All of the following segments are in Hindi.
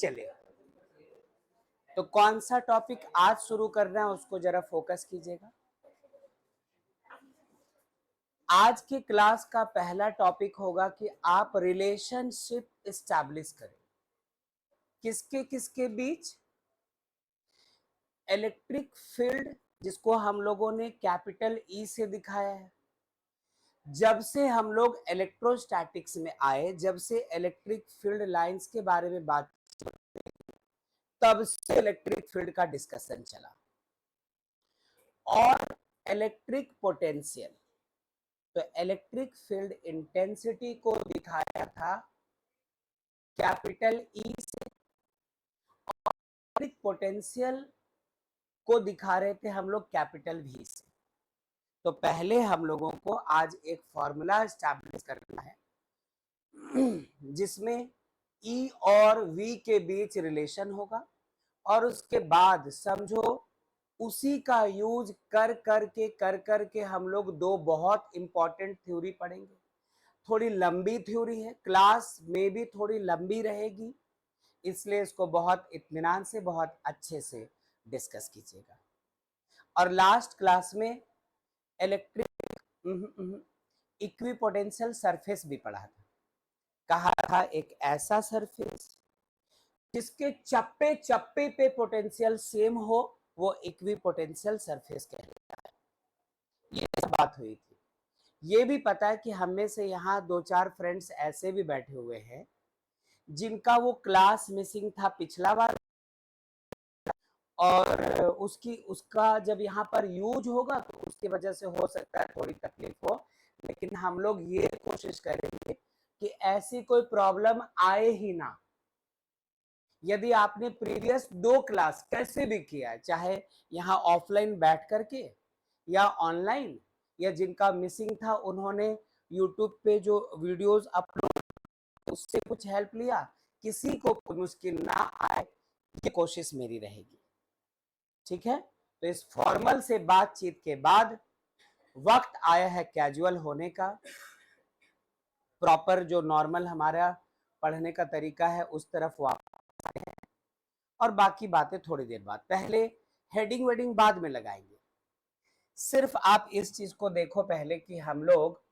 चलिए, तो कौन सा टॉपिक आज शुरू करना है उसको जरा फोकस कीजिएगा। आज की क्लास का पहला टॉपिक होगा कि आप रिलेशनशिप एस्टैब्लिश करें किसके किसके बीच। इलेक्ट्रिक फील्ड, जिसको हम लोगों ने कैपिटल ई से दिखाया है। जब से हम लोग इलेक्ट्रोस्टैटिक्स में आए, जब से इलेक्ट्रिक फील्ड लाइंस के बारे में बात, तब से इलेक्ट्रिक फील्ड का डिस्कशन चला। और इलेक्ट्रिक पोटेंशियल, तो इलेक्ट्रिक फील्ड इंटेंसिटी को दिखाया था कैपिटल ई से, और इलेक्ट्रिक पोटेंशियल को दिखा रहे थे हम लोग कैपिटल वी से। तो पहले हम लोगों को आज एक फॉर्मूला एस्टैब्लिश करना है जिसमें ई और वी के बीच रिलेशन होगा, और उसके बाद समझो उसी का यूज कर करके हम लोग दो बहुत इंपॉर्टेंट थ्योरी पढ़ेंगे। थोड़ी लंबी थ्योरी है, क्लास में भी थोड़ी लंबी रहेगी, इसलिए इसको बहुत इत्मीनान से, बहुत अच्छे से डिस्कस कीजिएगा। और लास्ट क्लास में इलेक्ट्रिक इक्विपोटेंशियल सरफेस भी पढ़ा था। कहा था एक ऐसा सरफेस जिसके चप्पे चप्पे पे पोटेंशियल सेम हो, वो इक्विपोटेंशियल सरफेस कहलाता है। ये सब बात हुई थी। ये भी पता है कि हम में से यहाँ दो चार फ्रेंड्स ऐसे भी बैठे हुए हैं जिनका वो क्लास मिसिंग था पिछला बार, और उसका जब यहाँ पर यूज होगा तो उसकी वजह से हो सकता है थोड़ी तकलीफ हो, लेकिन हम लोग ये कोशिश करेंगे कि ऐसी कोई प्रॉब्लम आए ही ना। यदि आपने प्रीवियस दो क्लास कैसे भी किया है, चाहे यहाँ ऑफलाइन बैठ करके या ऑनलाइन, या जिनका मिसिंग था उन्होंने यूट्यूब पे जो वीडियोस अपलोड उससे कुछ हेल्प लिया, किसी को कोई मुश्किल ना आए, ये कोशिश मेरी रहेगी। ठीक है, तो इस फॉर्मल से बातचीत के बाद वक्त आया है कैजुअल होने का। प्रॉपर जो नॉर्मल हमारा पढ़ने का तरीका है उस तरफ वापस आए हैं, और बाकी बातें थोड़ी देर बाद। पहले हेडिंग वेडिंग बाद में लगाएंगे। सिर्फ आप इस चीज को देखो पहले कि हम लोग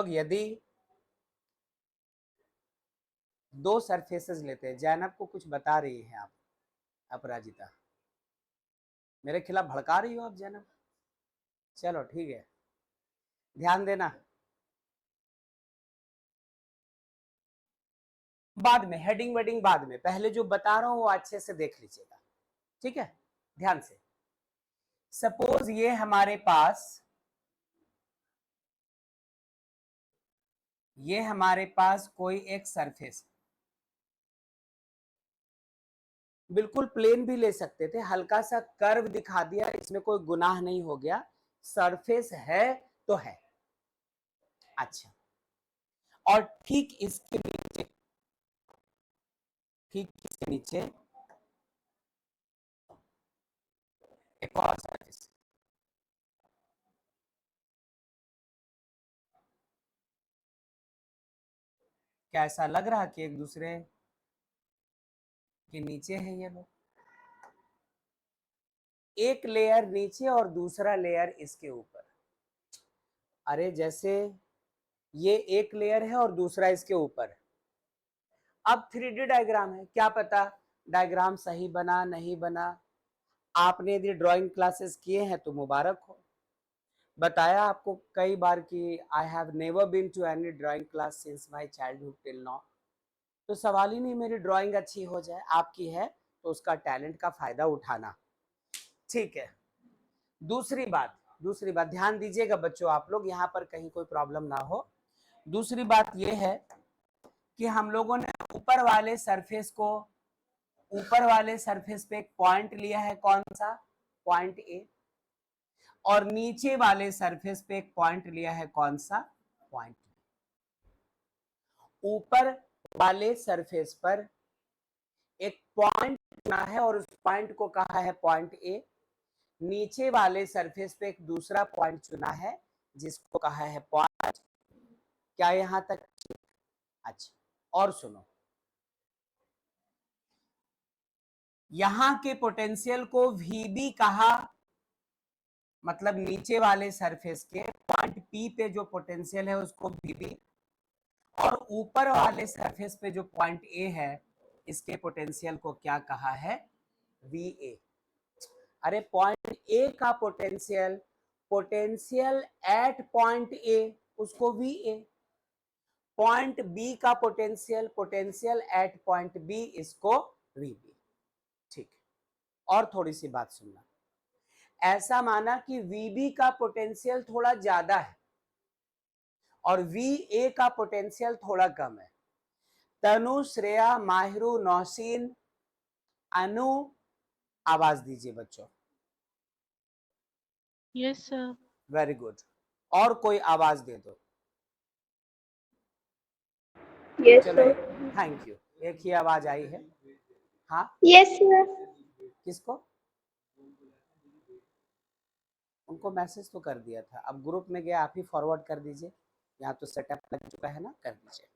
यदि दो सरफेसेस लेते हैं। जैनब को कुछ बता रही हैं आप, अपराजिता मेरे खिलाफ भड़का रही हो आप जैनब? चलो ठीक है, ध्यान देना। बाद में हेडिंग वेडिंग बाद में, पहले जो बता रहा हूं वो अच्छे से देख लीजिएगा। ठीक है, ध्यान से। सपोज ये हमारे पास कोई एक सरफेस, बिल्कुल प्लेन भी ले सकते थे, हल्का सा कर्व दिखा दिया, इसमें कोई गुनाह नहीं हो गया। सरफेस है तो है। अच्छा, और ठीक इसके नीचे एक और सरफेस। क्या ऐसा लग रहा कि एक दूसरे के नीचे है ये लोग? एक लेयर नीचे और दूसरा लेयर इसके ऊपर। अरे जैसे ये एक लेयर है और दूसरा इसके ऊपर। अब 3D डायग्राम है, क्या पता डायग्राम सही बना नहीं बना। आपने यदि ड्राइंग क्लासेस किए हैं तो मुबारक हो। बताया आपको कई बार कि I have never been to any drawing class since my childhood till now. तो सवाल ही नहीं मेरी ड्राइंग अच्छी हो जाए, आपकी है तो उसका टैलेंट का फायदा उठाना। ठीक है, दूसरी बात ध्यान दीजिएगा बच्चों, आप लोग यहाँ पर कहीं कोई प्रॉब्लम ना हो। दूसरी बात यह है कि हम लोगों ने ऊपर वाले सरफेस पे एक पॉइंट लिया है, कौन सा? Point A. और नीचे वाले सरफेस पे एक पॉइंट लिया है, कौन सा? Point B. ऊपर वाले सरफेस पर एक पॉइंट चुना है और उस पॉइंट को कहा है पॉइंट ए। नीचे वाले सरफेस पे एक दूसरा पॉइंट चुना है जिसको कहा है पॉइंट। क्या यहां तक? अच्छा, और सुनो, यहां के पोटेंशियल को VB कहा, मतलब नीचे वाले सरफेस के पॉइंट P पे जो पोटेंशियल है उसको VB, और ऊपर वाले सरफेस पे जो पॉइंट A है इसके पोटेंशियल को क्या कहा है, VA। अरे पॉइंट A का potential, potential at point A, उसको VA। पॉइंट B का potential, potential at point B, इसको VB। ठीक, और थोड़ी सी बात सुनना, ऐसा माना कि VB का पोटेंशियल थोड़ा ज्यादा है और VA का पोटेंशियल थोड़ा कम है। तनु, श्रेया, माहिरू, नौशीन, अनु, आवाज दीजिए बच्चों। Yes sir. वेरी गुड, और कोई आवाज दे दो। यस चलो, सर। थैंक यू, एक ही आवाज आई है। हाँ, यस सर। किसको? उनको मैसेज तो कर दिया था, अब ग्रुप में गया, आप ही फॉरवर्ड कर दीजिए, यहाँ तो सेटअप लग चुका है ना, कर दीजिए।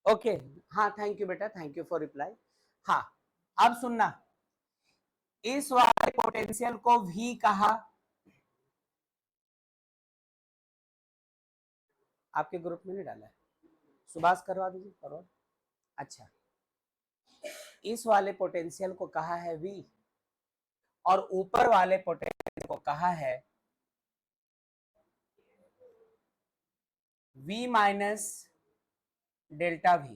ओके, हाँ थैंक यू बेटा, थैंक यू फॉर रिप्लाई। हाँ, अब सुनना, इस वाले पोटेंशियल को V कहा, आपके ग्रुप में नहीं डाला है, सुभाष करवा दीजिए फॉरवर्ड। अच्छा, इस वाले पोटेंशियल को कहा है V, और ऊपर वाले पोटेंशियल को कहा है V माइनस डेल्टा V,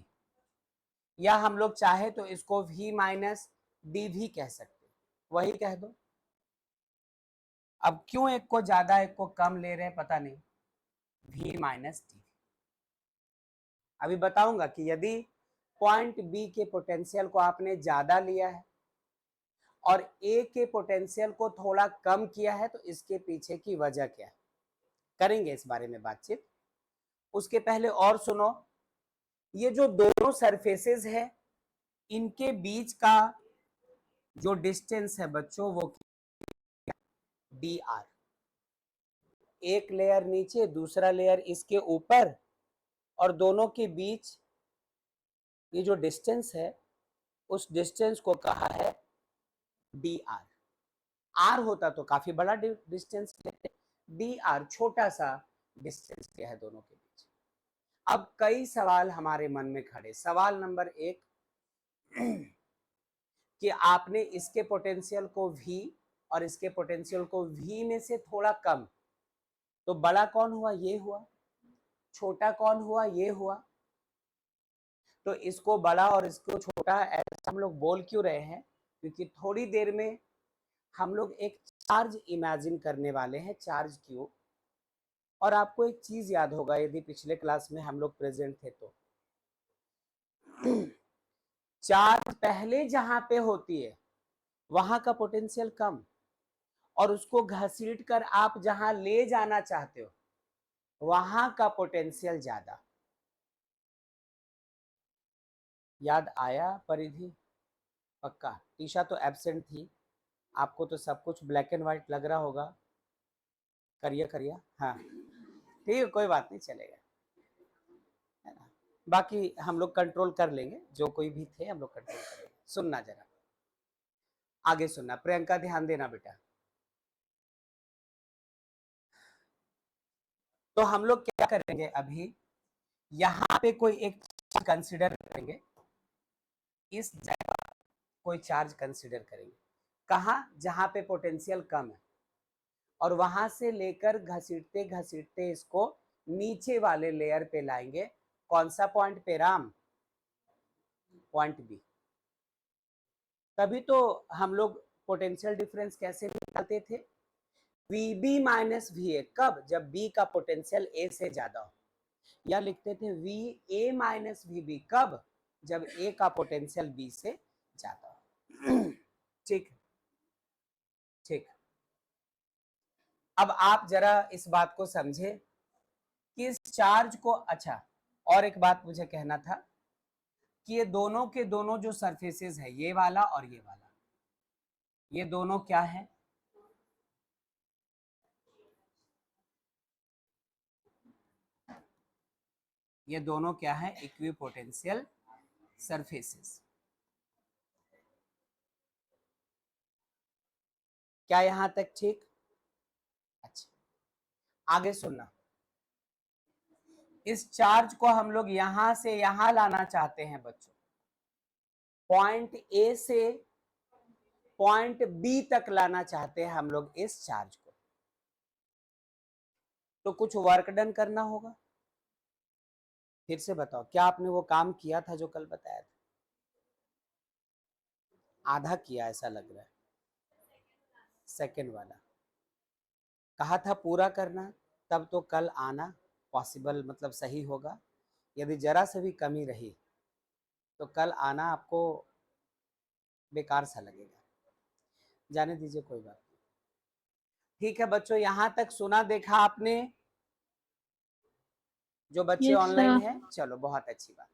या हम लोग चाहे तो इसको V माइनस डी भी कह सकते, वही कह दो। अब क्यों एक को ज्यादा एक को कम ले रहे हैं पता नहीं, V माइनस डी। अभी बताऊंगा कि यदि पॉइंट B के पोटेंशियल को आपने ज्यादा लिया है और A के पोटेंशियल को थोड़ा कम किया है तो इसके पीछे की वजह क्या है, करेंगे इस बारे में बातचीत। उसके पहले और सुनो, ये जो दोनों सरफेसेस है इनके बीच का जो डिस्टेंस है बच्चों वो dr, एक लेयर नीचे दूसरा लेयर इसके ऊपर, और दोनों के बीच ये जो डिस्टेंस है उस डिस्टेंस को कहा है dr। r होता तो काफी बड़ा डिस्टेंस लेते, dr छोटा सा डिस्टेंस क्या है दोनों के बीच। अब कई सवाल हमारे मन में खड़े, सवाल नंबर 1 कि आपने इसके पोटेंशियल को V और इसके पोटेंशियल को V में से थोड़ा कम, तो बड़ा कौन हुआ, ये हुआ, छोटा कौन हुआ, ये हुआ। तो इसको बड़ा और इसको छोटा ऐसा हम लोग बोल क्यों रहे हैं, क्योंकि थोड़ी देर में हम लोग एक चार्ज इमेजिन करने वाले हैं, चार्ज क्यू। और आपको एक चीज याद होगा यदि पिछले क्लास में हम लोग प्रेजेंट थे तो, चार्ज पहले जहां पे होती है वहां का पोटेंशियल कम, और उसको घसीट कर आप जहां ले जाना चाहते हो वहां का पोटेंशियल ज्यादा। याद आया परिधि? पक्का? टीशा तो एब्सेंट थी, आपको तो सब कुछ ब्लैक एंड व्हाइट लग रहा होगा, करिए करिए। हाँ ठीक है, कोई बात नहीं, चलेगा, है ना, बाकी हम लोग कंट्रोल कर लेंगे, जो कोई भी थे हम लोग कंट्रोल करेंगे। सुनना जरा, आगे सुनना, प्रियंका ध्यान देना बेटा। तो हम लोग क्या करेंगे अभी, यहाँ पे कोई एक कंसिडर करेंगे, इस जगह कोई चार्ज कंसिडर करेंगे, कहाँ, जहां पे पोटेंशियल कम है, और वहां से लेकर घसीटते घसीटते इसको नीचे वाले लेयर पे लाएंगे। कौन सा पॉइंट पे राम? Point B. तभी तो हम लोग पोटेंशियल डिफरेंस कैसे निकालते थे, VB माइनस VA, कब? जब B का पोटेंशियल A से ज्यादा हो, या लिखते थे VA माइनस VB, कब? जब A का पोटेंशियल B से ज्यादा हो। ठीक ठीक, अब आप जरा इस बात को समझे कि इस चार्ज को, अच्छा और एक बात मुझे कहना था कि ये दोनों के दोनों जो सरफेसेस है, ये वाला और ये वाला, ये दोनों क्या है, ये दोनों क्या है, इक्विपोटेंशियल सरफेसेस। क्या यहां तक ठीक? अच्छा, आगे सुनना। इस चार्ज को हम लोग यहां से यहां लाना चाहते हैं बच्चों, पॉइंट ए से पॉइंट बी तक लाना चाहते हैं हम लोग इस चार्ज को, तो कुछ वर्क डन करना होगा। फिर से बताओ, क्या आपने वो काम किया था जो कल बताया था? आधा किया ऐसा लग रहा है। सेकंड वाला कहा था पूरा करना, तब तो कल आना पॉसिबल, मतलब सही होगा। यदि जरा से भी कमी रही तो कल आना आपको बेकार सा लगेगा। जाने दीजिए, कोई बात नहीं। ठीक है बच्चों, यहां तक सुना देखा आपने? जो बच्चे Yes, ऑनलाइन sir. हैं, चलो बहुत अच्छी बात।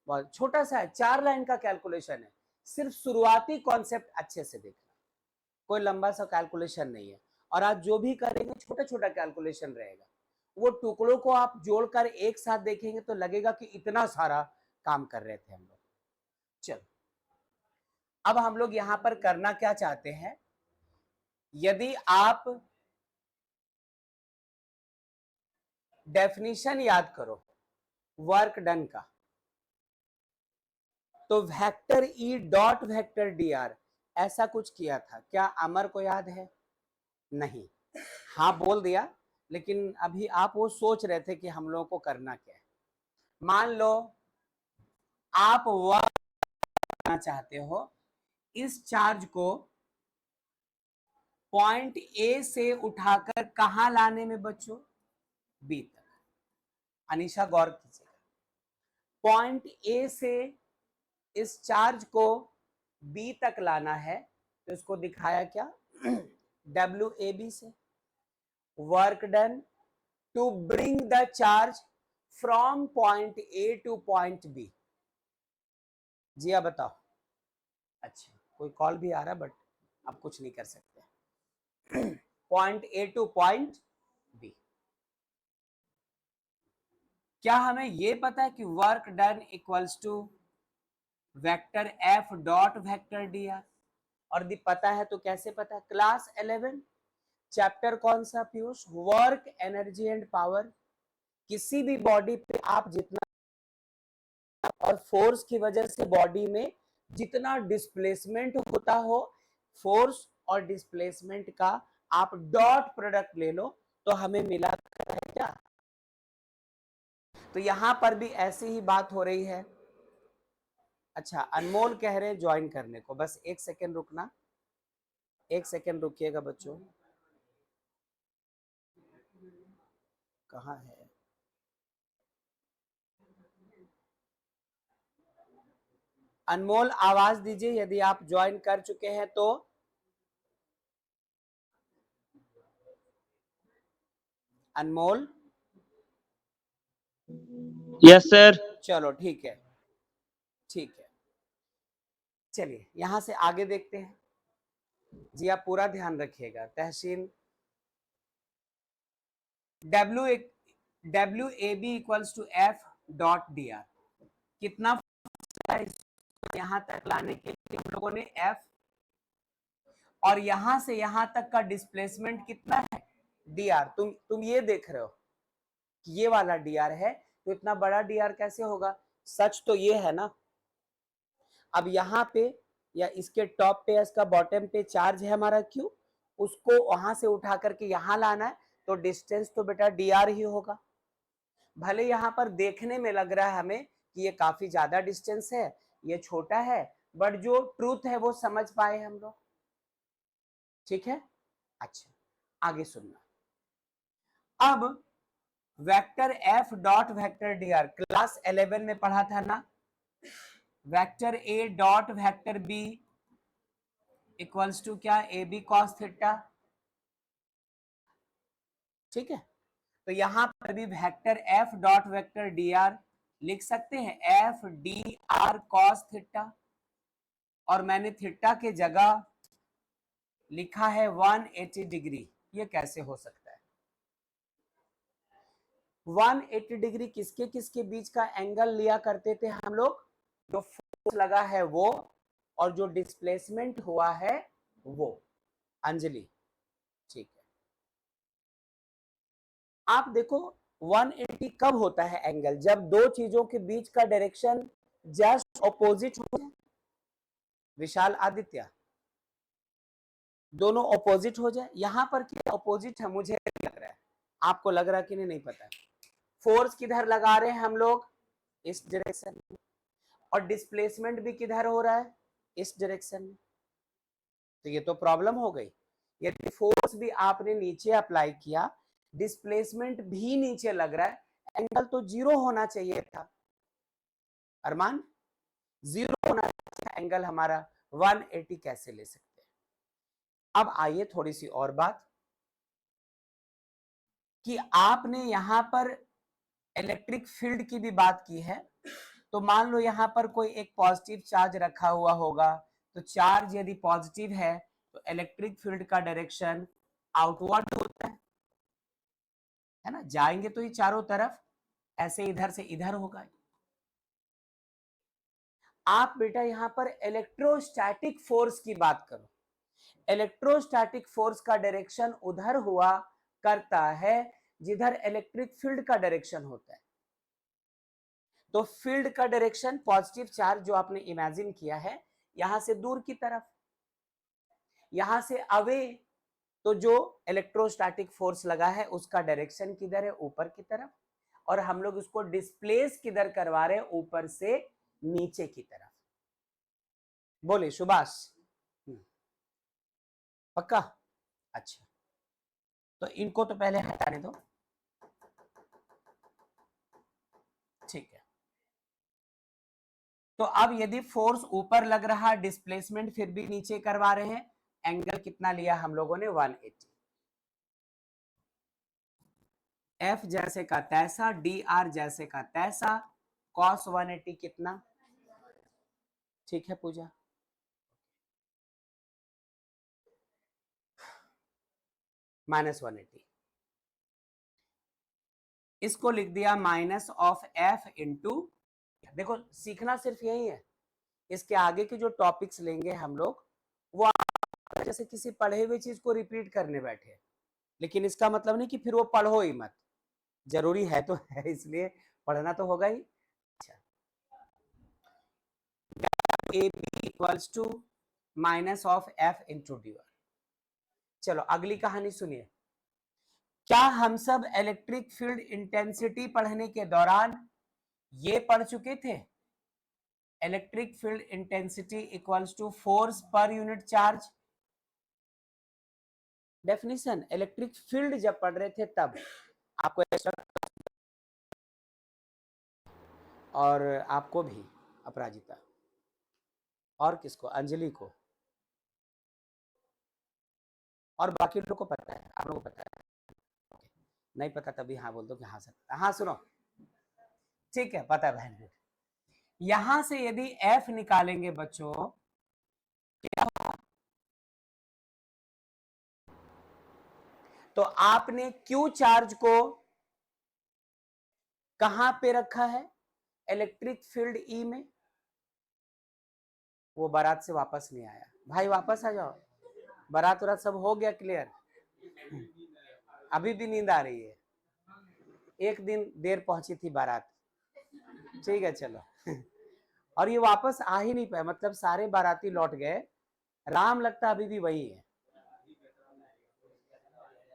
बहुत छोटा सा है, 4 लाइन का कैलकुलेशन है, सिर्फ शुरुआती कॉन्सेप्ट अच्छे से देखना, कोई लंबा सा कैलकुलेशन नहीं है। और आज जो भी करेंगे छोटा छोटा कैलकुलेशन रहेगा, वो टुकड़ों को आप जोड़कर एक साथ देखेंगे तो लगेगा कि इतना सारा काम कर रहे थे हम लोग। चलो, अब हम लोग यहां पर करना क्या चाहते हैं, यदि आप डेफिनेशन याद करो वर्क डन का, तो vector E dot vector D are ऐसा कुछ किया था क्या? अमर को याद है? नहीं, हाँ बोल दिया, लेकिन अभी आप वो सोच रहे थे कि हम लोगों को करना क्या है। मान लो आप वर्क करना चाहते हो, इस चार्ज को पॉइंट ए से उठाकर कहां लाने में बच्चों? बी तक। अनीशा गौर कीजिएगा, पॉइंट ए से इस चार्ज को बी तक लाना है, तो इसको दिखाया क्या? डब्ल्यू ए बी से। Work done to bring the charge from point A to point B. जी आप बताओ। अच्छा, कोई कॉल भी आ रहा है बट आप कुछ नहीं कर सकते। Point A to point B. क्या हमें ये पता है कि work done equals to vector F dot vector D R? और यदि पता है तो कैसे पता है? क्लास 11 चैप्टर कौन सा Piyush? Work energy and power. किसी भी बॉडी पे आप जितना, और फोर्स की वजह से बॉडी में जितना डिस्प्लेसमेंट होता हो, फोर्स और डिस्प्लेसमेंट का आप डॉट प्रोडक्ट ले लो तो हमें मिला क्या? तो यहां पर भी ऐसी ही बात हो रही है। अच्छा, अनमोल कह रहे ज्वाइन करने को, बस एक सेकेंड रुकना, एक सेकेंड रुकिएगा बच्चों। कहाँ है? अनमोल आवाज दीजिए यदि आप ज्वाइन कर चुके हैं तो। अनमोल, यस सर। चलो ठीक है, ठीक है। चलिए यहां से आगे देखते हैं। जी आप पूरा ध्यान रखिएगा। Tahseen W A B equals to F dot D R, कितना यहां तक लाने के लिए हम लोगों ने एफ, और यहां से यहां तक का डिस्प्लेसमेंट कितना है? D R. तुम ये देख रहे हो कि ये वाला डी आर है, तो इतना बड़ा डी आर कैसे होगा? सच तो ये है ना। अब यहाँ पे या इसके टॉप पे या इसका बॉटम पे चार्ज है हमारा क्यू, उसको वहां से उठा करके यहाँ लाना है, तो डिस्टेंस तो बेटा डी आर ही होगा। भले यहाँ पर देखने में लग रहा है हमें कि ये काफी ज्यादा डिस्टेंस है, ये छोटा है, बट जो ट्रूथ है वो समझ पाए हम लोग। ठीक है, अच्छा आगे सुनना। अब vector F dot vector D R class 11 में पढ़ा था ना, vector A dot vector B equals to क्या? A B cos theta. ठीक है, तो यहां पर भी vector F dot vector D R लिख सकते हैं, F D R cos theta, और मैंने थीटा के जगह लिखा है 180 डिग्री। ये कैसे हो सकता है? 180 डिग्री किसके किसके बीच का एंगल लिया करते थे हम लोग? जो फोर्स लगा है वो, और जो डिस्प्लेसमेंट हुआ है वो। अंजलि, ठीक है। आप देखो 180 कब होता है एंगल, जब दो चीजों के बीच का डायरेक्शन जस्ट ऑपोजिट हो जाए। विशाल आदित्य, दोनों ऑपोजिट हो जाए। यहां पर क्या ऑपोजिट है मुझे लग रहा है, आपको लग रहा है कि नहीं, नहीं पता। फोर्स किधर लगा रहे हैं हम लोग, इस डायरेक्शन में, और डिस्प्लेसमेंट भी किधर हो रहा है, इस डायरेक्शन में। तो ये तो प्रॉब्लम हो गई। यदि फोर्स भी आपने नीचे अप्लाई किया, डिस्प्लेसमेंट भी नीचे लग रहा है, एंगल तो जीरो होना चाहिए था। अरमान, जीरो होना चाहिए एंगल हमारा, 180 कैसे ले सकते हैं। अब आइए थोड़ी सी और बात, कि आपने यहां पर इलेक्ट्रिक फील्ड की भी बात की है। तो मान लो यहां पर कोई एक पॉजिटिव चार्ज रखा हुआ होगा, तो चार्ज यदि पॉजिटिव है तो इलेक्ट्रिक फील्ड का डायरेक्शन आउटवर्ड होता है ना, जाएंगे तो ये चारों तरफ, ऐसे इधर से इधर होगा। आप बेटा यहां पर इलेक्ट्रोस्टैटिक फोर्स की बात करो, इलेक्ट्रोस्टैटिक फोर्स का डायरेक्शन उधर हुआ करता है जिधर इलेक्ट्रिक फील्ड का डायरेक्शन होता है। तो फील्ड का डायरेक्शन पॉजिटिव चार्ज जो आपने इमेजिन किया है, यहां से दूर की तरफ, यहां से अवे, तो जो इलेक्ट्रोस्टैटिक फोर्स लगा है उसका डायरेक्शन किधर है, ऊपर की तरफ, और हम लोग उसको डिस्प्लेस किधर करवा रहे हैं, ऊपर से नीचे की तरफ। बोले सुभाष, पक्का? अच्छा, तो इनको तो पहले हटाने दो, ठीक है। तो अब यदि फोर्स ऊपर लग रहा, डिस्प्लेसमेंट फिर भी नीचे करवा रहे हैं, एंगल कितना लिया हम लोगों ने, 180। एफ जैसे का तैसा, डी आर जैसे का तैसा, कॉस 180 कितना, ठीक है पूजा? -180, इसको लिख दिया माइनस ऑफ एफ इंटू, देखो सीखना सिर्फ यही है, इसके आगे के जो टॉपिक्स लेंगे हम लोग वो जैसे किसी पढ़े हुए चीज को रिपीट करने बैठे, लेकिन इसका मतलब नहीं कि फिर वो पढ़ो ही मत, जरूरी है तो है, इसलिए पढ़ना तो होगा ही। अच्छा, A B equals to minus of F into D. चलो अगली कहानी सुनिए। क्या हम सब इलेक्ट्रिक फील्ड इंटेंसिटी पढ़ने के दौरान ये पढ़ चुके थे, electric field intensity equals to force per unit charge? Definition electric field जब पढ़ रहे थे तब आपको, और आपको भी अपराजिता, और किसको, अंजलि को, और बाकी लोगों को पता है, आप लोगों को पता है, नहीं पता तभी हाँ बोल दो कि हाँ सर, हाँ सुनो, ठीक है पता है बहन। यहां से यदि एफ निकालेंगे बच्चों, क्या होगा, तो आपने क्यू चार्ज को कहां पे रखा है, इलेक्ट्रिक फील्ड ई में। वो बारात से वापस नहीं आया, भाई वापस आ जाओ, बारात वारात सब हो गया क्लियर, अभी भी नींद आ रही है, एक दिन देर पहुंची थी बारात, ठीक है चलो। और ये वापस आ ही नहीं पाए, मतलब सारे बाराती लौट गए, राम लगता अभी भी वही है,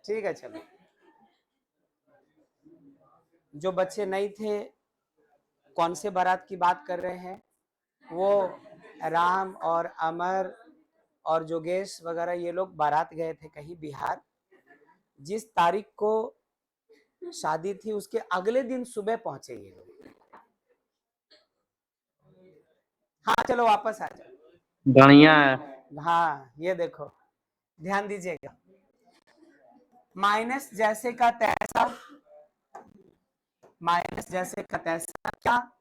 ठीक है चलो। जो बच्चे नहीं थे, कौन से बारात की बात कर रहे हैं, वो राम और अमर और जोगेश वगैरह, ये लोग बारात गए थे कहीं बिहार, जिस तारीख को शादी थी उसके अगले दिन सुबह पहुंचे ये लोग। हाँ चलो वापस आ जाओ, बढ़िया है। हाँ ये देखो ध्यान दीजिएगा, माइनस जैसे का तैसा, माइनस जैसे का तैसा, क्या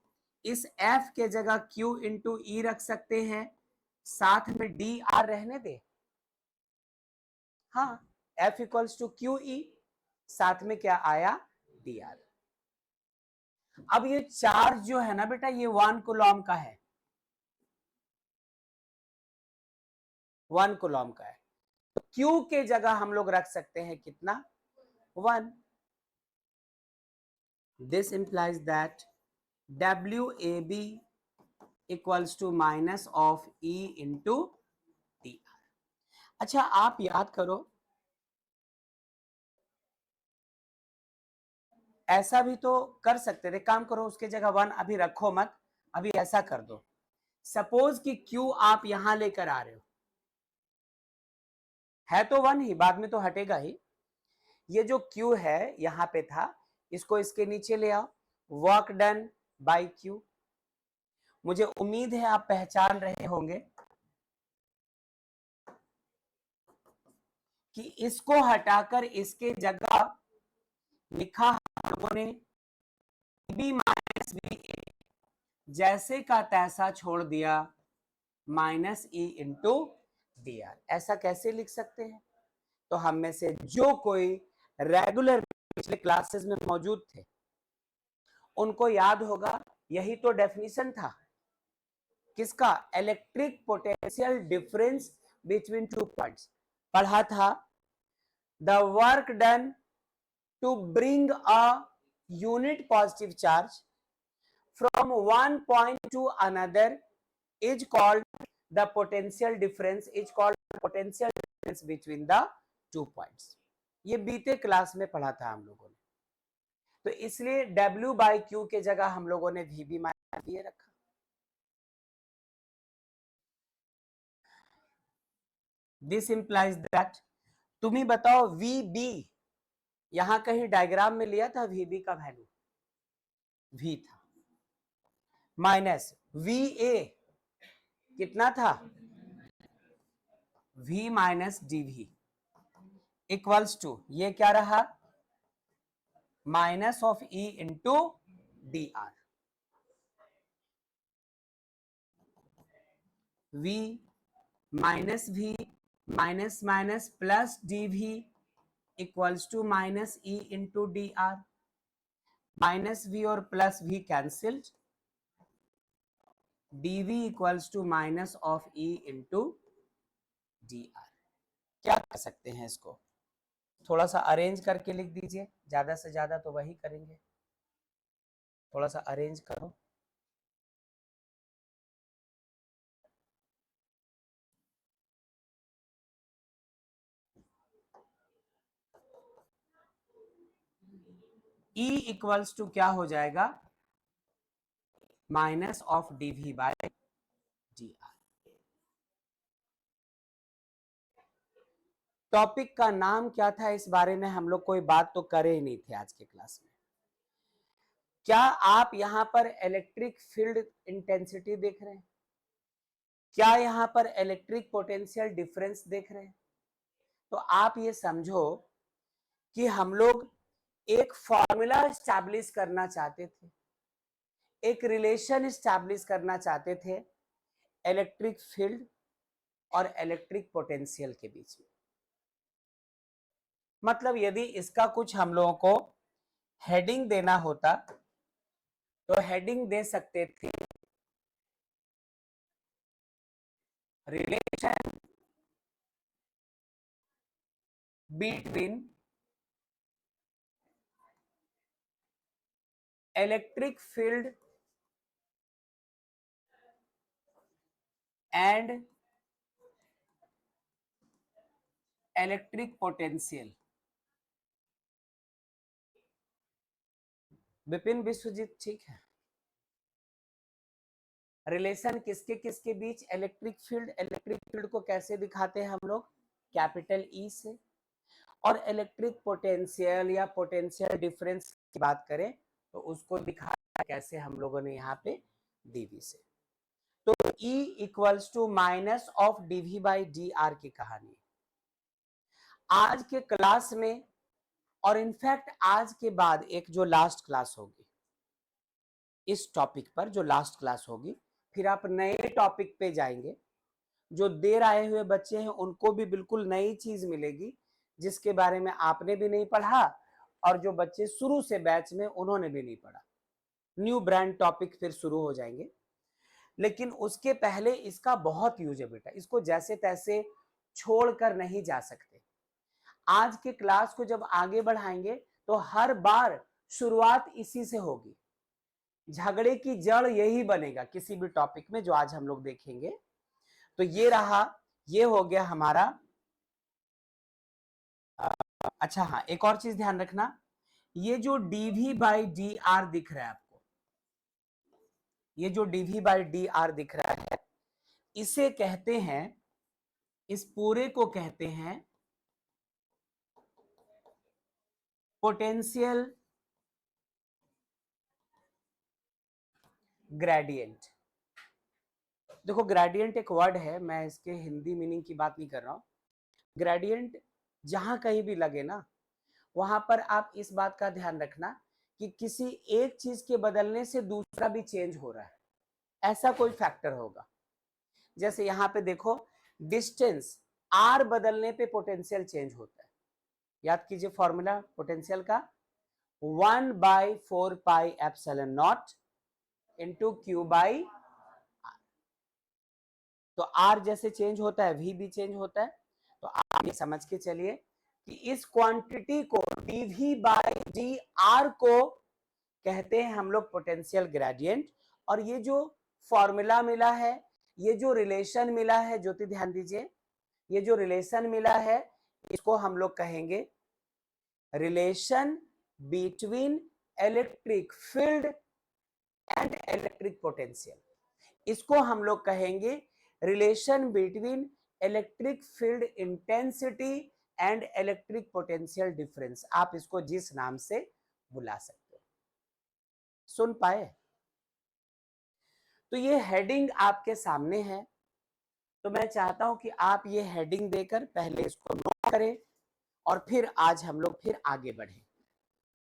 इस एफ के जगह क्यू इंटू ई रख सकते हैं, साथ में डी आर रहने दे, हाँ F equals to Q E, साथ में क्या आया, डी आर। अब ये चार्ज जो है ना बेटा, ये 1 कूलॉम का है, 1 कूलॉम का है, तो Q के जगह हम लोग रख सकते हैं कितना 1. This implies that WAB equals to minus of E into DR. अच्छा आप याद करो, ऐसा भी तो कर सकते थे, काम करो उसके जगह 1 अभी रखो मत, अभी ऐसा कर दो, सपोज कि Q आप यहां लेकर आ रहे हो, है तो 1 ही, बाद में तो हटेगा ही, ये जो Q है यहां पे था, इसको इसके नीचे ले आओ, वर्क डन बाय Q. मुझे उम्मीद है आप पहचान रहे होंगे कि इसको हटाकर इसके जगह लिखा हम लोगों ने बी माइनस बी, जैसे का तैसा छोड़ दिया minus E into D are. ऐसा कैसे लिख सकते हैं? तो हम में से जो कोई रेगुलर पिछले क्लासेस में मौजूद थे उनको याद होगा, यही तो डेफिनेशन था किसका, electric potential difference between two points. पढ़ा था the work done to bring a unit positive charge from one point to another is called the potential difference, is called potential difference between the 2 points. ये बीते क्लास में पढ़ा था हम लोगों ने, तो इसलिए W by Q के जगह हम लोगों ने VB माइनस ये रखा. This implies that, तुम ही बताओ VB यहां कहीं डायग्राम में लिया था VB का वैल्यू, V था, माइनस VA कितना था, V minus DV equals to, ये क्या रहा, minus of E into D R. V minus V minus minus plus DV equals to minus E into D R. Minus V और plus V cancelled, DV equals to minus of E into D R. क्या कर सकते हैं इसको, थोड़ा सा अरेंज करके लिख दीजिए, ज्यादा से ज्यादा तो वही करेंगे, थोड़ा सा अरेंज करो. E इक्वल्स टू क्या हो जाएगा, minus of DV by D R. Topic का नाम क्या था, इस बारे में हम लोग कोई बात तो करे ही नहीं थे आज के क्लास में. क्या आप यहां पर इलेक्ट्रिक फील्ड इंटेंसिटी देख रहे हैं, क्या यहां पर इलेक्ट्रिक पोटेंशियल डिफरेंस देख रहे हैं? तो आप ये समझो कि हम लोग एक फॉर्मूला एस्टैब्लिश करना चाहते थे, एक रिलेशन एस्टैब्लिश करना चाहते थे इलेक्ट्रिक फील्ड और इलेक्ट्रिक पोटेंशियल के बीच में. मतलब यदि इसका कुछ हम लोगों को हेडिंग देना होता तो हेडिंग दे सकते थे relation between electric field and electric potential. Vipin Vishwajit ठीक है, रिलेशन किसके किसके बीच, इलेक्ट्रिक फील्ड को कैसे दिखाते हैं हम लोग, कैपिटल ई से, और इलेक्ट्रिक पोटेंशियल या पोटेंशियल डिफरेंस की बात करें तो उसको दिखाया कैसे हम लोगों ने यहाँ पे डीवी से. तो E equals to minus of DV by D R की कहानी आज के क्लास में, और इनफैक्ट आज के बाद एक जो लास्ट क्लास होगी इस टॉपिक पर, जो लास्ट क्लास होगी, फिर आप नए टॉपिक पे जाएंगे. जो देर आए हुए बच्चे हैं उनको भी बिल्कुल नई चीज मिलेगी जिसके बारे में आपने भी नहीं पढ़ा, और जो बच्चे शुरू से बैच में उन्होंने भी नहीं पढ़ा. न्यू ब्रांड टॉपिक फिर शुरू हो जाएंगे. लेकिन उसके पहले इसका बहुत यूज है बेटा, इसको जैसे तैसे छोड़कर नहीं जा सकते। आज के क्लास को जब आगे बढ़ाएंगे तो हर बार शुरुआत इसी से होगी। झगड़े की जड़ यही बनेगा किसी भी टॉपिक में जो आज हम लोग देखेंगे। तो ये रहा, ये हो गया हमारा। अच्छा हाँ, एक और चीज ध्यान रखना, ये जो dv बाई डी आर दिख रहा है आपको, ये जो dv बाई डी आर दिख रहा है, इसे कहते हैं, इस पूरे को कहते हैं पोटेंशियल ग्रेडियंट। देखो ग्रेडियंट एक वर्ड है, मैं इसके हिंदी मीनिंग की बात नहीं कर रहा हूं। ग्रेडियंट जहां कहीं भी लगे ना, वहां पर आप इस बात का ध्यान रखना कि किसी एक चीज के बदलने से दूसरा भी चेंज हो रहा है, ऐसा कोई फैक्टर होगा। जैसे यहां पे देखो, डिस्टेंस आर बदलने पे पोटेंशियल चेंज होता है। याद कीजिए फॉर्मूला पोटेंशियल का, 1/4 pi epsilon naught into Q by r. तो आर जैसे चेंज होता है, वी भी चेंज होता है। तो आप ये समझ के चलिए कि इस क्वांटिटी को dv बाई डी आर को कहते हैं हम लोग पोटेंशियल ग्रेडियंट। और ये जो फॉर्मूला मिला है, ये जो रिलेशन मिला है, ज्योति ध्यान दीजिए, ये जो रिलेशन मिला है इसको हम लोग कहेंगे relation between electric field and electric potential. इसको हम लोग कहेंगे relation between electric field intensity and electric potential difference. आप इसको जिस नाम से बुला सकते हो। सुन पाए? तो ये हेडिंग आपके सामने है, तो मैं चाहता हूं कि आप ये हेडिंग देकर पहले इसको नोट करें और फिर आज हम लोग फिर आगे बढ़े।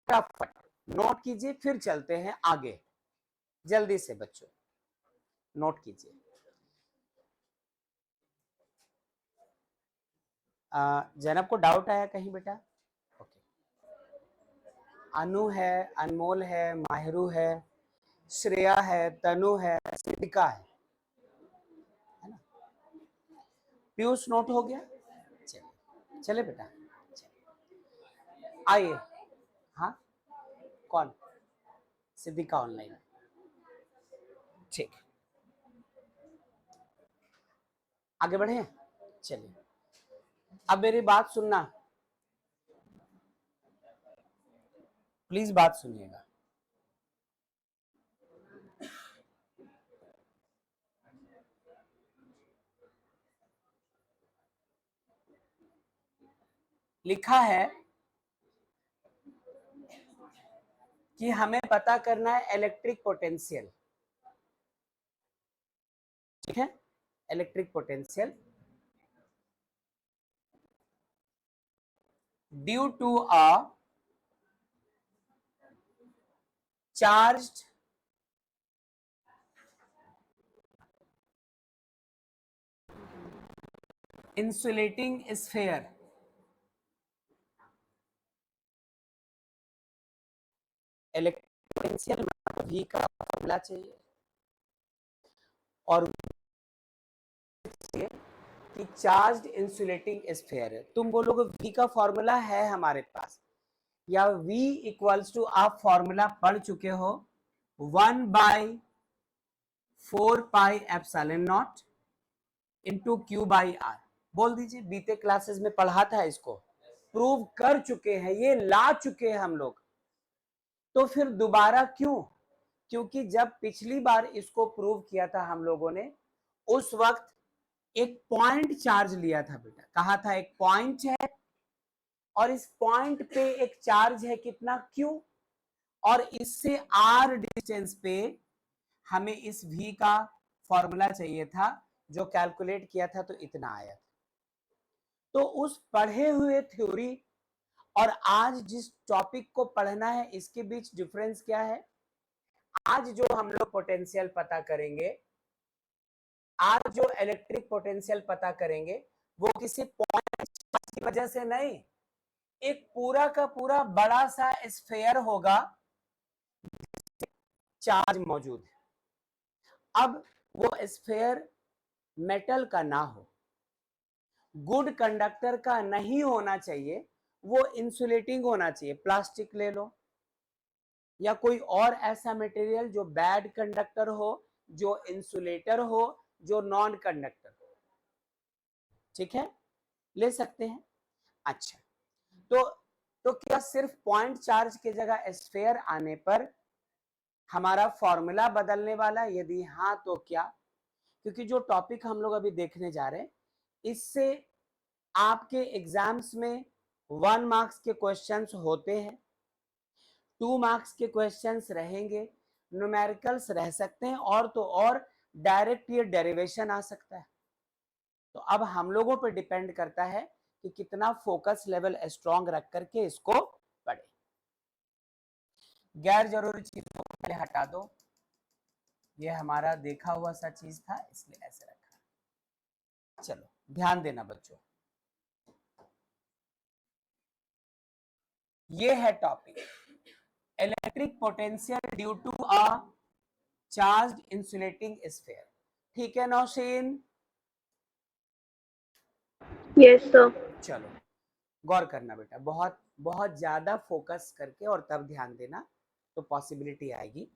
फटाफट नोट कीजिए, फिर चलते हैं आगे। जल्दी से बच्चों नोट कीजिए। जैनब को डाउट आया कहीं बेटा? ओके। अनु है, अनमोल है, माहिरू है, श्रेया है, तनु है, सिद्धिका है ना? पीयूष नोट हो गया? चले चले बेटा, आइए। हाँ कौन? सिद्धिका ऑनलाइन, ठीक। आगे बढ़े, चलिए। अब मेरी बात सुनना, प्लीज बात सुनिएगा। लिखा है कि हमें पता करना है इलेक्ट्रिक पोटेंशियल, ठीक है? Electric potential due to a charged insulating sphere. Electric potential में V का फॉर्मूला चाहिए, और कि चार्ज्ड इंसुलेटिंग स्फीयर है। तुम बोलोगे V का फॉर्मूला है हमारे पास, या V इक्वल्स टू, आप फॉर्मूला पढ़ चुके हो, 1/4 pi epsilon naught into Q by r. बोल दीजिए, बीते क्लासेस में पढ़ा था, इसको प्रूव कर चुके हैं, ये ला चुके हैं हम लोग। तो फिर दोबारा क्यों? क्योंकि जब पिछली बार इसको प्रूव किया था हम लोगों ने, उस वक्त एक पॉइंट चार्ज लिया था बेटा, कहा था एक पॉइंट है और इस पॉइंट पे एक चार्ज है कितना, क्यू, और इससे आर डिस्टेंस पे हमें इस V का फॉर्मूला चाहिए था, जो कैलकुलेट किया था तो इतना आया था। तो उस पढ़े हुए थ्योरी और आज जिस टॉपिक को पढ़ना है, इसके बीच डिफरेंस क्या है? आज जो हम लोग पोटेंशियल पता करेंगे, आज जो इलेक्ट्रिक पोटेंशियल पता करेंगे, वो किसी पॉइंट की वजह से नहीं, एक पूरा का पूरा बड़ा सा स्फीयर होगा, चार्ज मौजूद है। अब वो स्फीयर मेटल का ना हो, गुड कंडक्टर का नहीं होना चाहिए, वो इंसुलेटिंग होना चाहिए। प्लास्टिक ले लो या कोई और ऐसा मटेरियल जो बैड कंडक्टर हो, जो इंसुलेटर हो, जो नॉन कंडक्टर हो, ठीक है, ले सकते हैं। अच्छा, तो क्या सिर्फ पॉइंट चार्ज की जगह स्फेयर आने पर हमारा फॉर्मूला बदलने वाला? यदि हाँ तो क्या? क्योंकि जो टॉपिक हम लोग अभी देखने जा रहे हैं, इससे आपके एग्जाम्स में 1 मार्क्स के क्वेश्चंस होते हैं, 2 मार्क्स के क्वेश्चंस रहेंगे, न्यूमेरिकल्स रह सकते हैं, और तो और डायरेक्ट ये डेरिवेशन आ सकता है। तो अब हम लोगों पर डिपेंड करता है कि कितना फोकस लेवल स्ट्रांग रख करके इसको पढ़े। गैर जरूरी चीजों को पहले हटा दो, ये हमारा देखा हुआ सा चीज था इसलिए ऐसे रखा। चलो ध्यान देना बच्चों, ये है topic electric potential due to a charged insulating sphere. ठीक है नौशीन? Yes, sir. चलो गौर करना बेटा, बहुत बहुत ज्यादा फोकस करके और तब ध्यान देना तो पॉसिबिलिटी आएगी।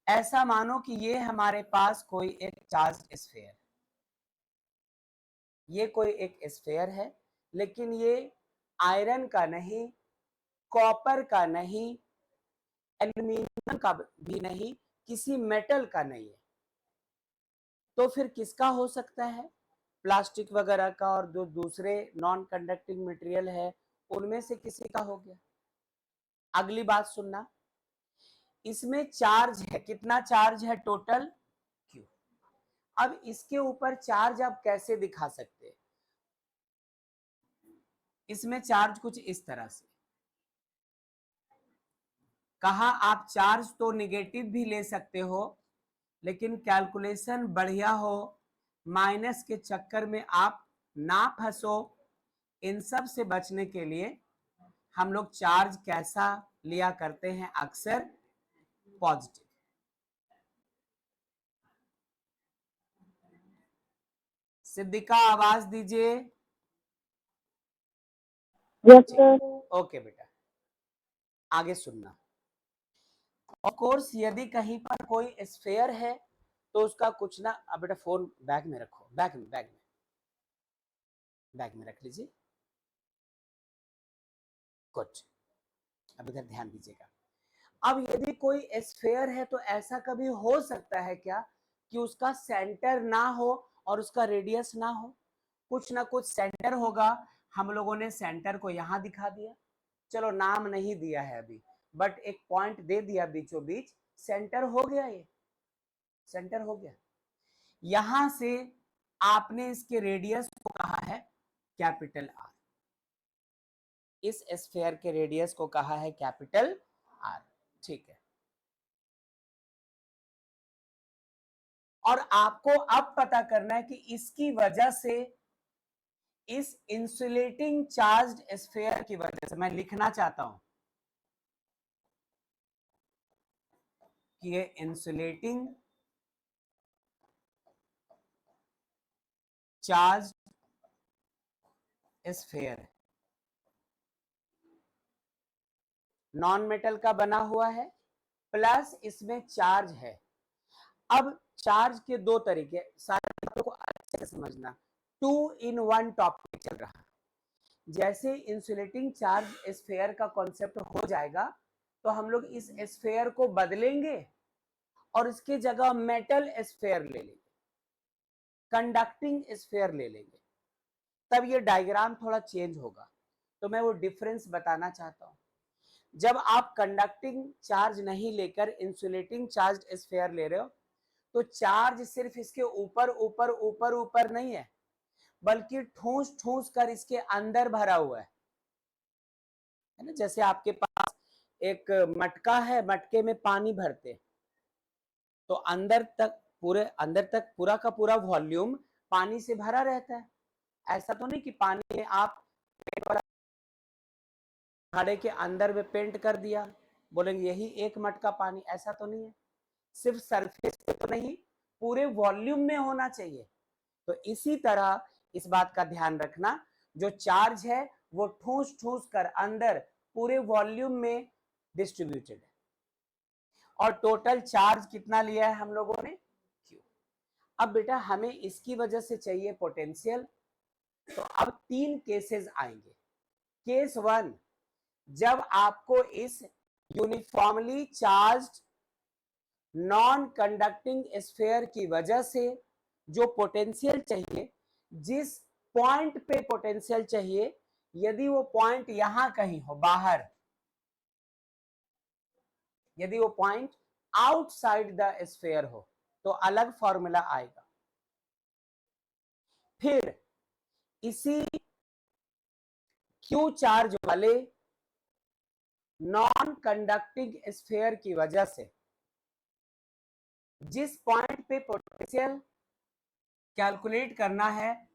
ऐसा मानो कि ये हमारे पास कोई एक चार्ज्ड स्फीयर, ये कोई एक स्फीयर है, लेकिन ये आयरन का नहीं, कॉपर का नहीं, एल्यूमिनियम का भी नहीं, किसी मेटल का नहीं है। तो फिर किसका हो सकता है? प्लास्टिक वगैरह का, और जो दूसरे नॉन कंडक्टिंग मटेरियल है उनमें से किसी का हो गया। अगली बात सुनना, इसमें चार्ज है, कितना चार्ज है टोटल? क्यू। अब इसके ऊपर चार्ज आप कैसे दिखा सकते हैं? इसमें चार्ज कुछ इस तरह से, कहा आप चार्ज तो निगेटिव भी ले सकते हो, लेकिन कैलकुलेशन बढ़िया हो, माइनस के चक्कर में आप ना फंसो, इन सब से बचने के लिए हम लोग चार्ज कैसा लिया करते हैं? अक्सर पॉजिटिव। सिद्धिका आवाज दीजिए। Yes, sir. ओके बेटा, आगे सुनना। ऑफ कोर्स यदि कहीं पर कोई स्फेयर है तो उसका कुछ ना, अब बेटा फोन बैग में रखो, बैग में रख लीजिए। गुड, अब इधर ध्यान दीजिएगा। अब यदि कोई स्फेयर है तो ऐसा कभी हो सकता है क्या कि उसका सेंटर ना हो और उसका रेडियस ना हो? कुछ ना कुछ सेंटर होगा। हम लोगों ने सेंटर को यहां दिखा दिया, चलो नाम नहीं दिया है अभी, बट एक पॉइंट दे दिया बीचों बीच, सेंटर हो गया, ये सेंटर हो गया। यहां से आपने इसके रेडियस को कहा है कैपिटल आर, इस स्फेयर के रेडियस को कहा है कैपिटल आर, ठीक है। और आपको अब पता करना है कि इसकी वजह से, इस इंसुलेटिंग चार्ज्ड स्फीयर की वजह से, मैं लिखना चाहता हूं कि ये इंसुलेटिंग चार्ज्ड स्फीयर है, नॉन मेटल का बना हुआ है, प्लस इसमें चार्ज है। अब चार्ज के दो तरीके, सारे बातों को अच्छे से समझना, 2 in 1 टॉपिक चल रहा है। जैसे इंसुलेटिंग चार्ज स्फीयर का कॉन्सेप्ट हो जाएगा तो हम लोग इस स्फीयर को बदलेंगे और इसके जगह मेटल स्फीयर ले लेंगे, कंडक्टिंग स्फीयर ले लेंगे, तब ये डायग्राम थोड़ा चेंज होगा। तो मैं वो डिफरेंस बताना चाहता हूं। जब आप कंडक्टिंग चार्ज नहीं लेकर इंसुलेटिंग चार्ज स्फीयर ले रहे हो तो चार्ज सिर्फ इसके ऊपर ऊपर ऊपर ऊपर नहीं है, बल्कि ठूस ठूस कर इसके अंदर भरा हुआ है ना। जैसे आपके पास एक मटका है, मटके में पानी भरते तो अंदर तक, पूरे अंदर तक पूरा का पूरा वॉल्यूम पानी से भरा रहता है। ऐसा तो नहीं कि पानी में आप घड़े के अंदर में पेंट कर दिया, बोलेंगे यही एक मटका पानी, ऐसा तो नहीं है। सिर्फ सरफेस पे तो नहीं, पूरे वॉल्यूम में होना चाहिए। तो इसी तरह इस बात का ध्यान रखना, जो चार्ज है वो ठूस ठूस कर अंदर पूरे वॉल्यूम में डिस्ट्रीब्यूटेड है। और टोटल चार्ज कितना लिया है हम लोगों ने, Q। अब बेटा हमें इसकी वजह से चाहिए पोटेंशियल, तो अब 3 केसेस आएंगे। केस 1, जब आपको इस uniformly charged non conducting sphere की वजह से जो पोटेंशियल चाहिए, जिस पॉइंट पे पोटेंशियल चाहिए, यदि वो पॉइंट यहां कहीं हो बाहर, यदि वो पॉइंट आउटसाइड द स्फीयर हो, तो अलग फॉर्मूला आएगा। फिर इसी क्यू चार्ज वाले नॉन कंडक्टिंग स्फीयर की वजह से जिस पॉइंट पे पोटेंशियल कैलकुलेट करना है,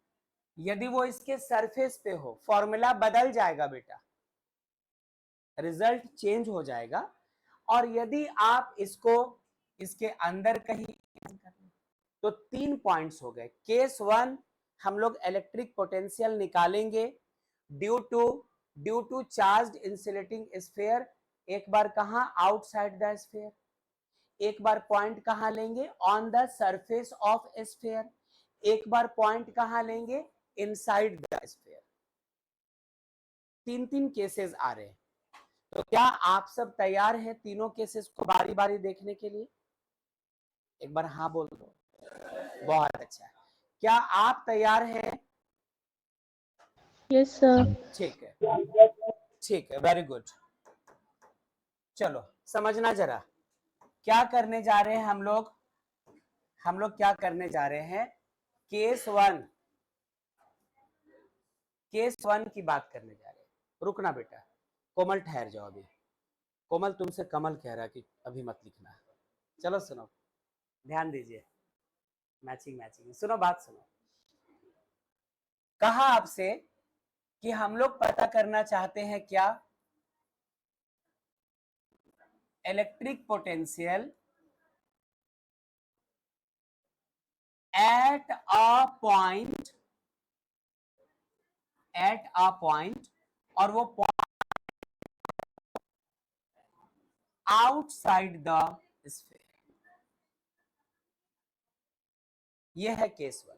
यदि वो इसके सरफेस पे हो, फॉर्मूला बदल जाएगा बेटा, रिजल्ट चेंज हो जाएगा। और यदि आप इसको इसके अंदर कहीं, तो 3 पॉइंट्स हो गए। केस 1, हम लोग इलेक्ट्रिक पोटेंशियल निकालेंगे due to charged insulating sphere. एक बार कहां, आउटसाइड द स्फीयर। एक बार पॉइंट कहां लेंगे, on the surface of sphere. एक बार पॉइंट कहां लेंगे, इनसाइड द स्फीयर। 3 केसेस आ रहे हैं। तो क्या आप सब तैयार हैं तीनों केसेस को बारी बारी देखने के लिए? एक बार हाँ बोल दो। बहुत अच्छा। क्या आप तैयार हैं? Yes, sir. ठीक है, ठीक है, वेरी गुड। चलो समझना जरा, क्या करने जा रहे हैं हम लोग क्या करने जा रहे हैं, केस 1 की बात करने जा रहे हैं। रुकना बेटा, कोमल ठहर जाओ अभी। कोमल तुमसे कमल कह रहा कि अभी मत लिखना। चलो सुनो, ध्यान दीजिए, मैचिंग मैचिंग सुनो, बात सुनो। कहा आपसे कि हम लोग पता करना चाहते हैं क्या, electric potential at a point, और वो आउटसाइड द स्फीयर। ये है केस 1।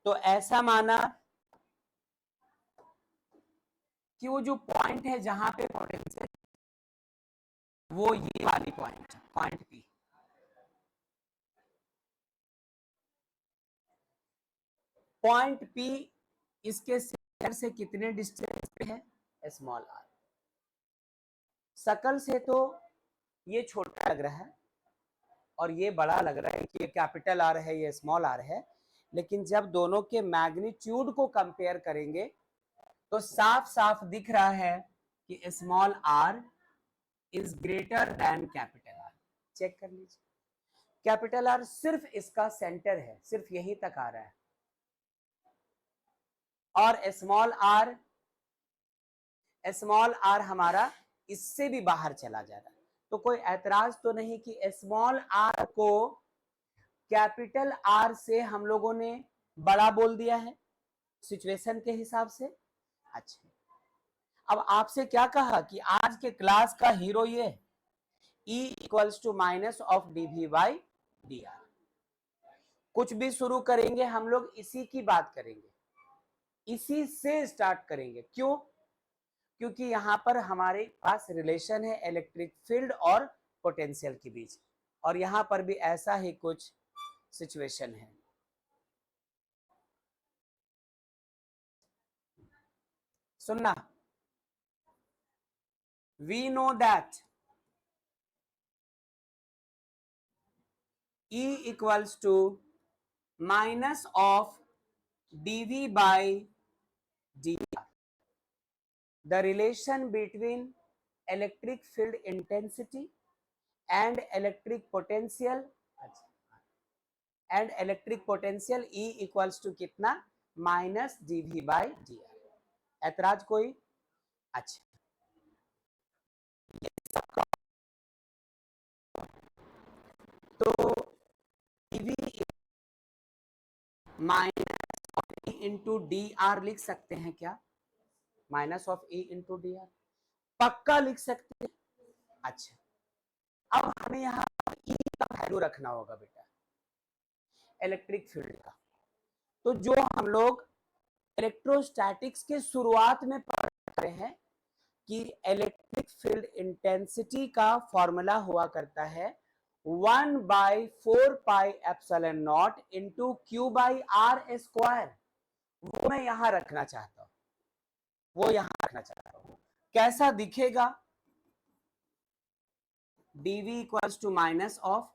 तो ऐसा माना कि वो जो पॉइंट है जहां पे पोटेंशियल, वो ये वाली पॉइंट पी। पॉइंट पी इसके सेंटर से कितने डिस्टेंस पे है, स्मॉल आर। शकल से तो ये छोटा लग रहा है और ये बड़ा लग रहा है कि ये कैपिटल आर है, ये स्मॉल आर है, लेकिन जब दोनों के मैग्नीट्यूड को कंपेयर करेंगे तो साफ साफ दिख रहा है कि small r is greater than capital R. Check कर लीजिए, कैपिटल आर सिर्फ इसका सेंटर है, सिर्फ यहीं तक आ रहा है, और स्मॉल आर हमारा इससे भी बाहर चला जा रहा है। तो कोई ऐतराज तो नहीं कि स्मॉल आर को कैपिटल आर से हम लोगों ने बड़ा बोल दिया है सिचुएशन के हिसाब से। अच्छा, अब आपसे क्या कहा कि आज के क्लास का हीरो ये E equals to minus of dv by dr। कुछ भी शुरू करेंगे हम लोग इसी की बात करेंगे, इसी से स्टार्ट करेंगे। क्यों? क्योंकि यहां पर हमारे पास रिलेशन है इलेक्ट्रिक फील्ड और पोटेंशियल के बीच, और यहां पर भी ऐसा ही कुछ सिचुएशन है। सुनना, we know that E equals to minus of dv by dr. The relation between electric field intensity and electric potential E equals to कितना, माइनस dv by dr। ऐतराज कोई? अच्छा, तो dv minus of E into D R लिख सकते हैं क्या? Minus of E into D are पक्का लिख सकते हैं। अच्छा, अब हमें यहाँ ई का वैल्यू रखना होगा बेटा, इलेक्ट्रिक फील्ड का। तो जो हम लोग इलेक्ट्रोस्टैटिक्स के शुरुआत में पढ़ रहे हैं कि इलेक्ट्रिक फील्ड इंटेंसिटी का फॉर्मूला हुआ करता है 1/4πε0 into Q by are square, वो मैं यहां रखना चाहता हूं, वो यहां रखना चाहता हूं। कैसा दिखेगा? dv equals to minus of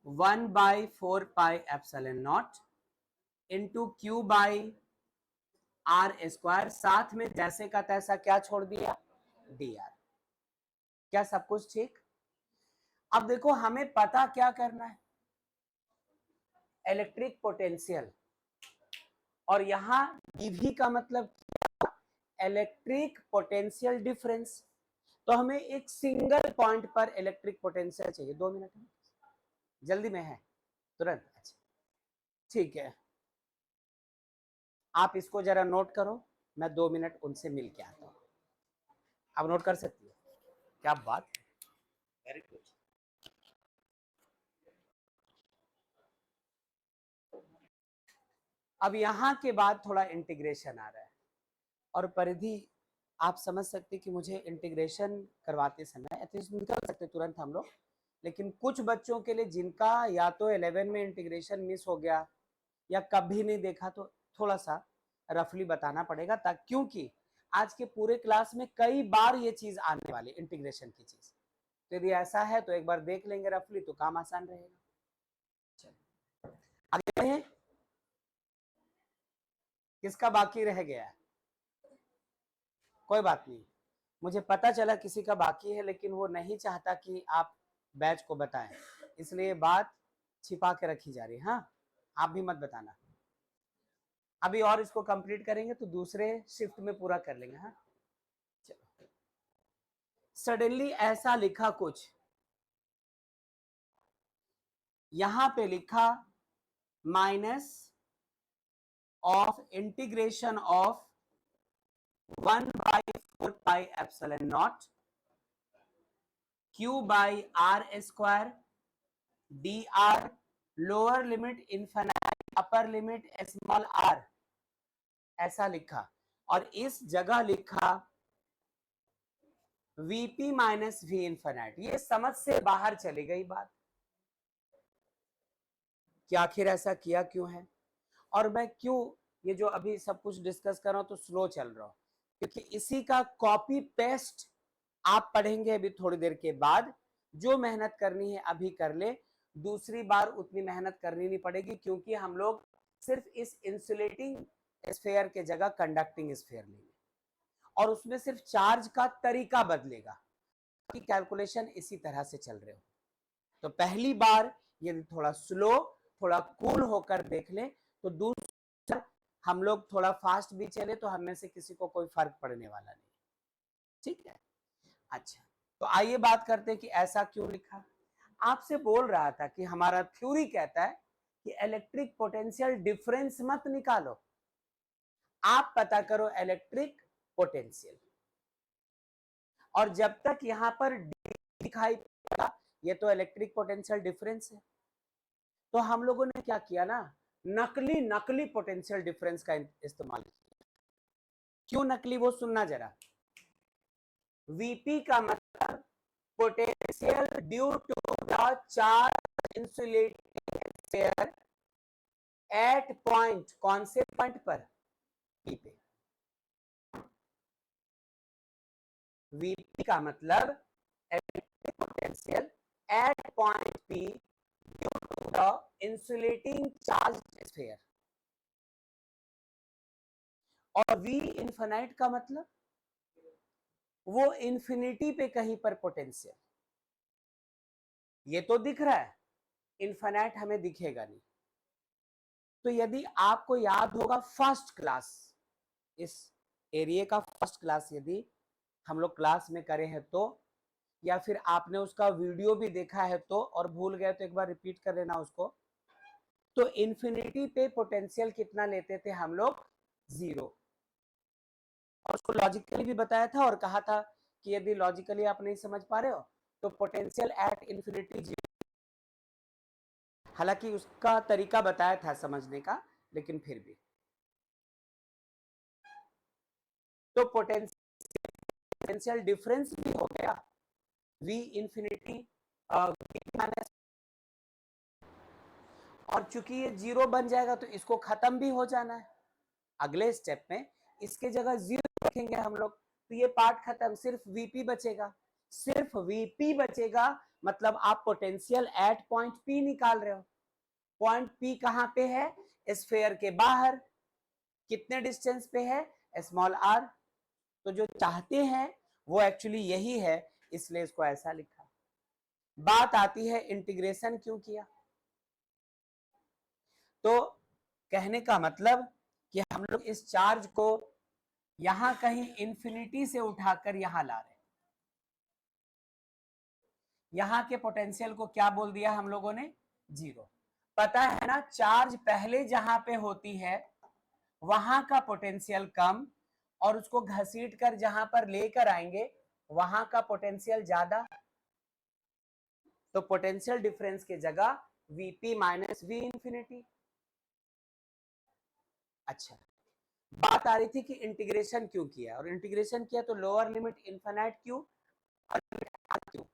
1/4πε0 into Q by are square, साथ में जैसे का तैसा क्या छोड़ दिया? D R. क्या सब कुछ ठीक? अब देखो हमें पता क्या करना है, इलेक्ट्रिक पोटेंशियल, और यहां डीवी का मतलब इलेक्ट्रिक पोटेंशियल डिफरेंस। तो हमें एक सिंगल पॉइंट पर इलेक्ट्रिक पोटेंशियल चाहिए। 2 मिनट में, जल्दी में है तुरंत? अच्छा ठीक है, आप इसको जरा नोट करो, मैं 2 मिनट उनसे मिल के आता हूं। आप नोट कर सकती हो? क्या बात, वेरी गुड। अब यहां के बाद थोड़ा इंटीग्रेशन आ रहा है, और परिधि आप समझ सकते कि मुझे इंटीग्रेशन करवाते समय एटलीस्ट निकल सकते तुरंत हम लोग, लेकिन कुछ बच्चों के लिए जिनका या तो 11 में इंटीग्रेशन मिस हो गया या कभी नहीं देखा, तो थोड़ा सा रफली बताना पड़ेगा, ताकि क्योंकि आज के पूरे क्लास में कई बार ये चीज आने वाली इंटीग्रेशन की चीज। तो यदि ऐसा है तो एक बार देख लेंगे रफली, तो काम आसान रहेगा। चलिए आगे बढ़े, किसका बाकी रह गया है? कोई बात नहीं, मुझे पता चला किसी का बाकी है, लेकिन वो नहीं चाहता कि आप बैच को बताएं, इसलिए बात छिपा के रखी जा रही है। हाँ, आप भी मत बताना, अभी और इसको कंप्लीट करेंगे तो दूसरे शिफ्ट में पूरा कर लेंगे। हाँ चलो, सडनली ऐसा लिखा कुछ, यहां पे लिखा minus of integration of 1/4πε0 Q by are square D R, lower limit infinite, upper limit small R, ऐसा लिखा। और इस जगह लिखा वीपी माइनस वी इनफिनिट। ये समझ से बाहर चली गई बात कि आखिर ऐसा किया क्यों है, और मैं क्यों ये जो अभी सब कुछ डिस्कस कर रहा हूं तो स्लो चल रहा हूं, क्योंकि इसी का कॉपी पेस्ट आप पढ़ेंगे अभी थोड़ी देर के बाद। जो मेहनत करनी है अभी कर ले, दूसरी बार उतनी मेहनत करनी नहीं पड़ेगी, क्योंकि हम लोग सिर्फ इस इंसुलेटिंग स्फीयर के जगह कंडक्टिंग स्फीयर लेंगे, और उसमें सिर्फ चार्ज का तरीका बदलेगा, कि कैलकुलेशन इसी तरह से चल रहे हो। तो पहली बार यदि थोड़ा स्लो, थोड़ा कूल होकर देख ले, तो दूसरा हम लोग थोड़ा फास्ट भी चले तो हम में से किसी को कोई फर्क पड़ने वाला नहीं। ठीक है, अच्छा तो आइए बात करते हैं कि ऐसा क्यों लिखा। आपसे बोल रहा था कि हमारा थ्योरी कहता है कि इलेक्ट्रिक पोटेंशियल डिफरेंस मत निकालो, आप पता करो इलेक्ट्रिक पोटेंशियल, और जब तक यहां पर दिखाई पड़ा, ये तो इलेक्ट्रिक पोटेंशियल डिफरेंस है, तो हम लोगों ने क्या किया ना, नकली पोटेंशियल डिफरेंस का इस्तेमाल किया। क्यों नकली, वो सुनना जरा। वीपी का मतलब potential due to the charge insulating sphere at point, कौन से पॉइंट पर? पी पे। वीपी का मतलब electric potential at point P due to the insulating charge sphere, और वी इनफिनिट का मतलब वो इंफिनिटी पे कहीं पर पोटेंशियल। ये तो दिख रहा है, इनफिनिट हमें दिखेगा नहीं। तो यदि आपको याद होगा फर्स्ट क्लास, इस एरिया का फर्स्ट क्लास यदि हम लोग क्लास में करे हैं तो, या फिर आपने उसका वीडियो भी देखा है तो, और भूल गए तो एक बार रिपीट कर लेना उसको। तो इन्फिनिटी पे पोटेंशियल कितना लेते थे हम लोग, 0। और उसको लॉजिकली भी बताया था और कहा था कि यदि लॉजिकली आप नहीं समझ पा रहे हो तो पोटेंशियल एट इन्फिनिटी 0। हालांकि उसका तरीका बताया था समझने का, लेकिन फिर भी तो पोटेंशियल डिफरेंस भी हो गया v इंफिनिटी माइनस, और चूंकि ये 0 बन जाएगा तो इसको खत्म भी हो जाना है। अगले स्टेप में इसके जगह 0 रखेंगे हम लोग, तो ये पार्ट खत्म, सिर्फ वीपी बचेगा। सिर्फ वीपी बचेगा मतलब आप पोटेंशियल एट पॉइंट पी निकाल रहे हो। पॉइंट पी कहां पे है, स्फीयर के बाहर, कितने डिस्टेंस पे है, स्मॉल आर। तो जो चाहते हैं वो एक्चुअली यही है, इसलिए इसको ऐसा लिखा। बात आती है इंटीग्रेशन क्यों किया, तो कहने का मतलब कि हम लोग इस चार्ज को यहां कहीं इंफिनिटी से उठाकर यहां ला रहे हैं। यहां के पोटेंशियल को क्या बोल दिया हम लोगों ने, 0। पता है ना, चार्ज पहले जहां पे होती है वहां का पोटेंशियल कम, और उसको घसीट कर जहां पर लेकर आएंगे वहां का पोटेंशियल ज्यादा। तो पोटेंशियल डिफरेंस की जगह वीपी माइनस वी इंफिनिटी। अच्छा, बात आ रही थी कि इंटीग्रेशन क्यों किया, और इंटीग्रेशन किया तो लोअर लिमिट इनफिनाइट क्यों, क्यों,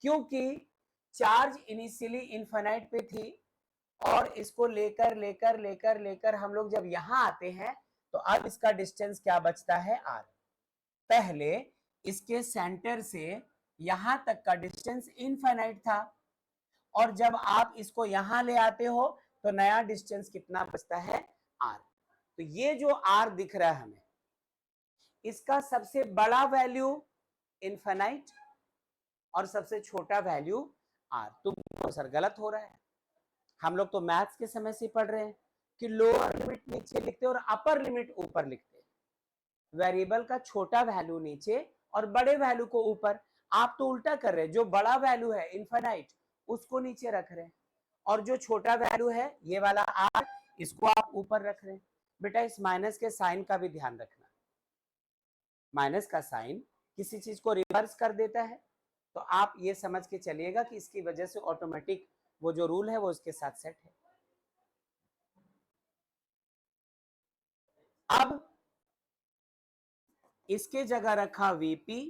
क्योंकि चार्ज इनिशियली इनफिनाइट पे थी, और इसको लेकर लेकर लेकर लेकर हम लोग जब यहां आते हैं तो अब इसका डिस्टेंस क्या बचता है, आर। पहले इसके सेंटर से यहां तक का डिस्टेंस इनफिनाइट था, और जब आप इसको यहां ले आते हो तो नया डिस्टेंस कितना बचता है, आर। तो ये जो आर दिख रहा है हमें, इसका सबसे बड़ा वैल्यू इनफिनाइट और सबसे छोटा वैल्यू आर। तो सर गलत हो रहा है, हम लोग तो मैथ्स के समय से पढ़ रहे हैं कि लोअर लिमिट नीचे लिखते और अपर लिमिट ऊपर लिखते हैं, वेरिएबल का छोटा वैल्यू नीचे और बड़े वैल्यू को ऊपर। आप तो उल्टा कर रहे हैं, जो बड़ा वैल्यू है इनफिनाइट उसको नीचे रख रहे हैं, और जो छोटा वैल्यू है ये वाला आर, इसको आप ऊपर रख रहे हैं। बेटा इस माइनस के साइन का भी ध्यान रखना, माइनस का साइन किसी चीज को रिवर्स कर देता है, तो आप ये समझ के चलिएगा कि इसकी वजह से ऑटोमेटिक वो जो रूल है वो इसके साथ सेट है। अब इसके जगह रखा VP,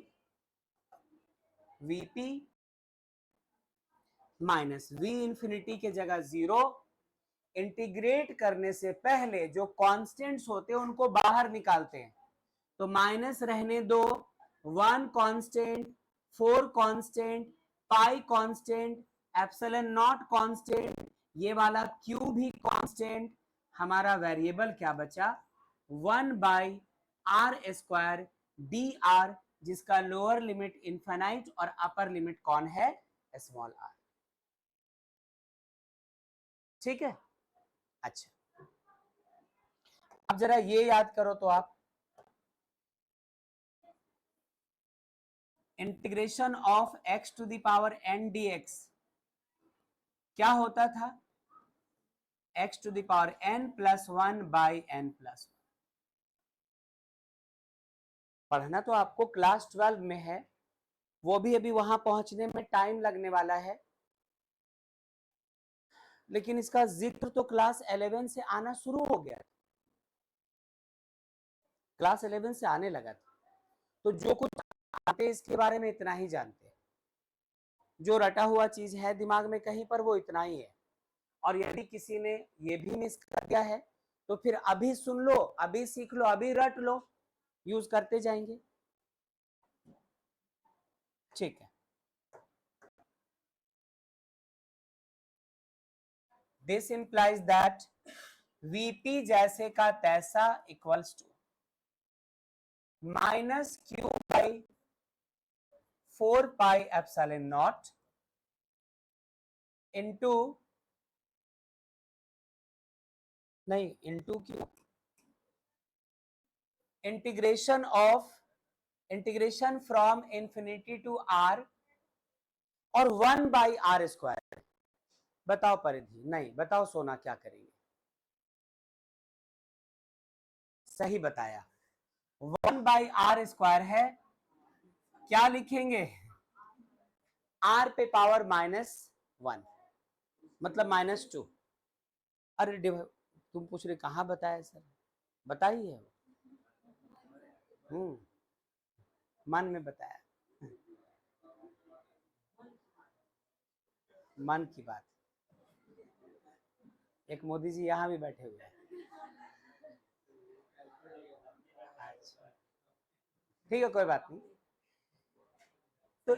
VP minus we infinity के जगह 0। इंटीग्रेट करने से पहले जो कांस्टेंट्स होते हैं उनको बाहर निकालते हैं, तो माइनस रहने दो, 1 constant, 4 constant, pi constant, epsilon not constant, ये वाला क्यू भी कांस्टेंट। हमारा वेरिएबल क्या बचा, 1 by are square D r, जिसका लोअर लिमिट इनफिनाइट और अपर लिमिट कौन है, स्मॉल आर। ठीक है, अच्छा अब जरा ये याद करो तो आप, integration of x to the power n dx क्या होता था, x to the power n plus 1 by n plus 1। पढ़ना तो आपको क्लास 12 में है, वो भी अभी वहां पहुंचने में टाइम लगने वाला है, लेकिन इसका जिक्र तो क्लास 11 से आना शुरू हो गया, क्लास 11 से आने लगा था। तो जो कुछ जानते इसके बारे में इतना ही जानते हैं, जो रटा हुआ चीज है दिमाग में कहीं पर वो इतना ही है। और यदि किसी ने ये भी मिस कर दिया है तो फिर अभी सुन लो, अभी सीख लो, अभी रट लो, यूज करते जाएंगे। ठीक है, दिस इंप्लाइज दैट वीपी जैसे का तैसा equals to minus Q by 4 pi epsilon naught into, नहीं into Q, integration of, integration from infinity to R और 1 बाई आर स्क्वायर बताओ परिधि, नहीं बताओ सोना क्या करेंगे? सही बताया, 1/r² है, क्या लिखेंगे? r पे पावर -1 मतलब -2। अरे तुम पूछ रहे कहाँ बताया सर? बताइए। मन में बताया, मन की बात। एक मोदी जी यहाँ भी बैठे हुए हैं। ठीक है, कोई बात नहीं। तो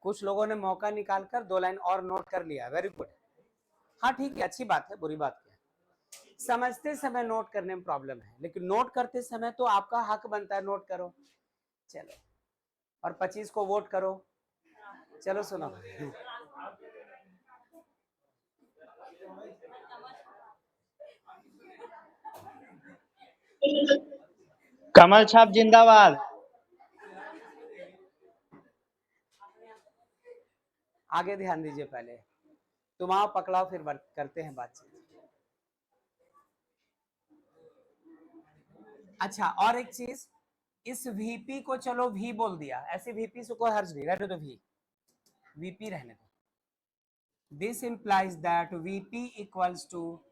कुछ लोगों ने मौका निकालकर 2 लाइन और नोट कर लिया, वेरी गुड। हाँ ठीक है, अच्छी बात है, बुरी बात क्या है। समझते समय नोट करने में प्रॉब्लम है, लेकिन नोट करते समय तो आपका हक बनता है, नोट करो। चलो, और 25 को वोट करो। चलो सुनो। कमल छाप जिंदाबाद। आगे ध्यान दीजिए, पहले तुम आओ, पकड़ाओ, फिर करते हैं बातचीत। अच्छा, और एक चीज, इस वीपी को चलो वी बोल दिया, ऐसे वीपी से कोई हर्ज नहीं, रहने दो, वीपी रहने दो। This implies that VP equals to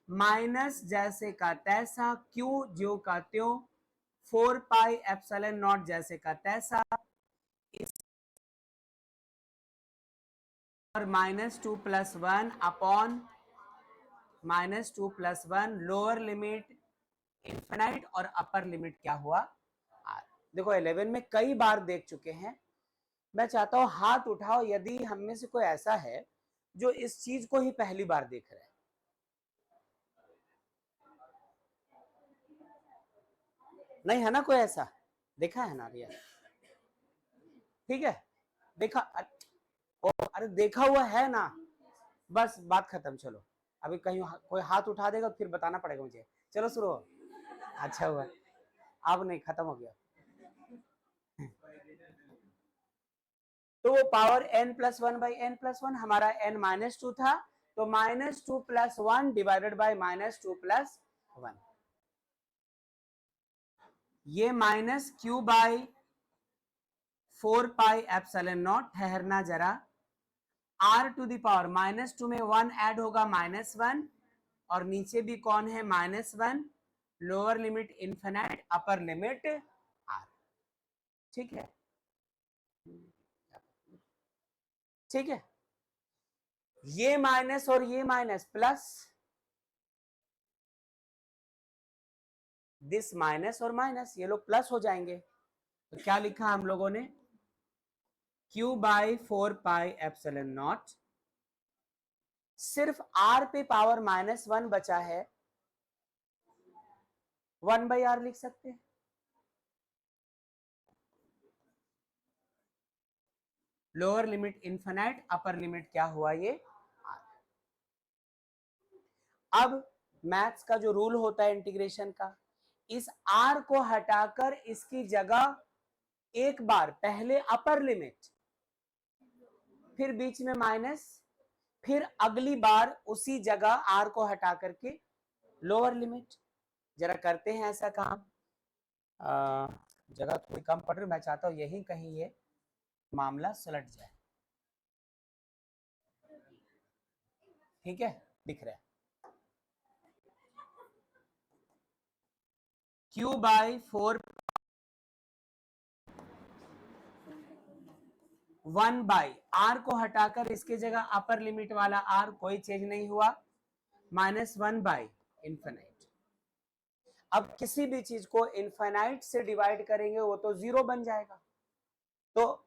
minus जैसे का तैसा, क्यू जो का त्यों, 4πε0 जैसे का तैसा, और -2 + 1 अपॉन -2 + 1 लोअर लिमिट इनफिनाइट और अपर लिमिट क्या हुआ? आर। देखो 11 में कई बार देख चुके हैं। मैं चाहता हूं हाथ उठाओ यदि हम में से कोई ऐसा है जो इस चीज को ही पहली बार देख रहे हैं। नहीं है ना कोई ऐसा? देखा है ना रिया? ठीक है, देखा? अरे देखा हुआ है ना, बस बात खत्म। चलो अभी कहीं कोई हाथ उठा देगा फिर बताना पड़ेगा मुझे। चलो शुरू हो। अच्छा हुआ, अब नहीं, खत्म हो गया। तो वो पावर n+1/n+1 हमारा n-2 था, तो -2 + 1 डिवाइडेड बाय -2 + 1, ये -q/4πε0। ठहरना जरा, r⁻, -2 में 1 ऐड होगा -1, और नीचे भी कौन है? -1, lower limit infinite, upper limit r। ठीक है, ठीक है, ये माइनस और ये माइनस प्लस, दिस माइनस और माइनस, ये लोग प्लस हो जाएंगे। तो क्या लिखा हम लोगों ने? q/4πε0, सिर्फ r पे पावर -1 बचा है, 1/r लिख सकते हैं। Lower limit infinite, upper limit क्या हुआ? ये r। अब मैथ्स का जो रूल होता है इंटीग्रेशन का, इस r को हटाकर इसकी जगह एक बार पहले अपर लिमिट, फिर बीच में माइनस, फिर अगली बार उसी जगह r को हटा करके लोअर लिमिट। जरा करते हैं ऐसा काम। जगह थोड़ी कम पड़ रही, मैं चाहता हूं यही कहीं ये मामला सुलट जाए। ठीक है, दिख रहा है q/4 1/r को हटाकर इसके जगह अपर लिमिट वाला r, कोई चेंज नहीं हुआ, -1/∞। अब किसी भी चीज को इनफाइनाइट से डिवाइड करेंगे वो तो 0 बन जाएगा। तो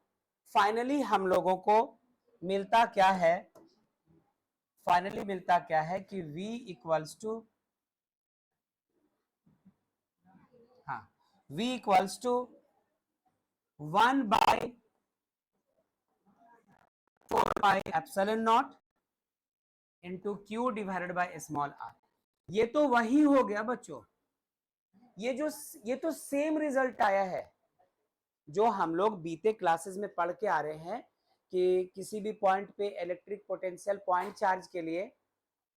फाइनली हम लोगों को मिलता क्या है? फाइनली मिलता क्या है कि v इक्वल्स टू, हाँ, v equals to 1/4 pi epsilon naught into q divided by small r. ये तो वही हो गया बच्चों, ये तो सेम रिजल्ट आया है जो हम लोग बीते क्लासेस में पढ़ के आ रहे हैं कि किसी भी पॉइंट पे इलेक्ट्रिक पोटेंशियल पॉइंट चार्ज के लिए,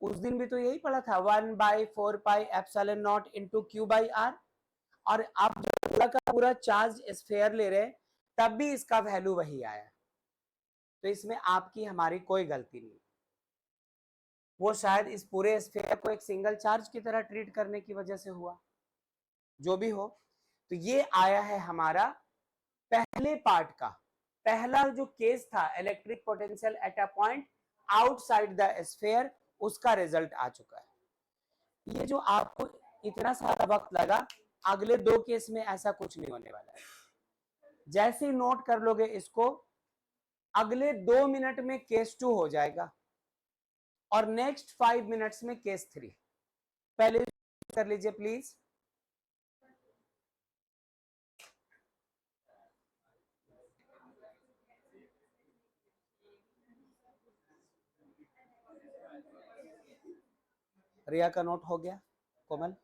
उस दिन भी तो यही पढ़ा था 1/4 pi epsilon naught into Q by r. और आप जब पूरा का पूरा चार्ज स्फीयर ले रहे हैं तब भी इसका वैल्यू वही आया, तो इसमें आपकी हमारी कोई गलती नहीं। वो शायद इस पूरे स्फीयर को एक सिंगल चार्ज की तरह ट्रीट करने की वजह से हुआ, जो भी हो। तो ये आया है हमारा पहले पार्ट का पहला जो केस था, electric potential at a point outside the sphere, उसका रिजल्ट आ चुका है। ये जो आपको इतना सारा वक्त लगा, अगले दो केस में ऐसा कुछ नहीं होने वाला है। जैसे ही नोट कर लोगे इसको, अगले 2 मिनट में केस 2 हो जाएगा और नेक्स्ट 5 मिनट्स में केस 3। पहले कर लीजिए प्लीज। रिया का नोट हो गया? कोमल?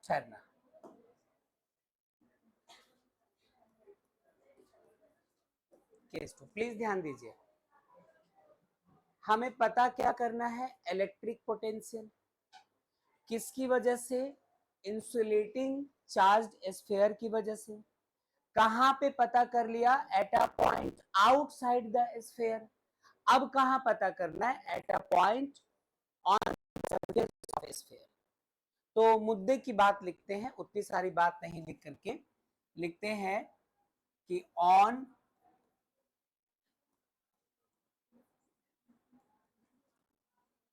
ठहरना। केस 2 प्लीज ध्यान दीजिए। हमें पता क्या करना है, इलेक्ट्रिक पोटेंशियल किसकी वजह से? इंसुलेटिंग चार्ज्ड स्फीयर की वजह से। कहां पे पता कर लिया? At a point outside the sphere. अब कहां पता करना है? At a point on surface of sphere. तो मुद्दे की बात लिखते हैं, उतनी सारी बात नहीं लिख करके लिखते हैं कि on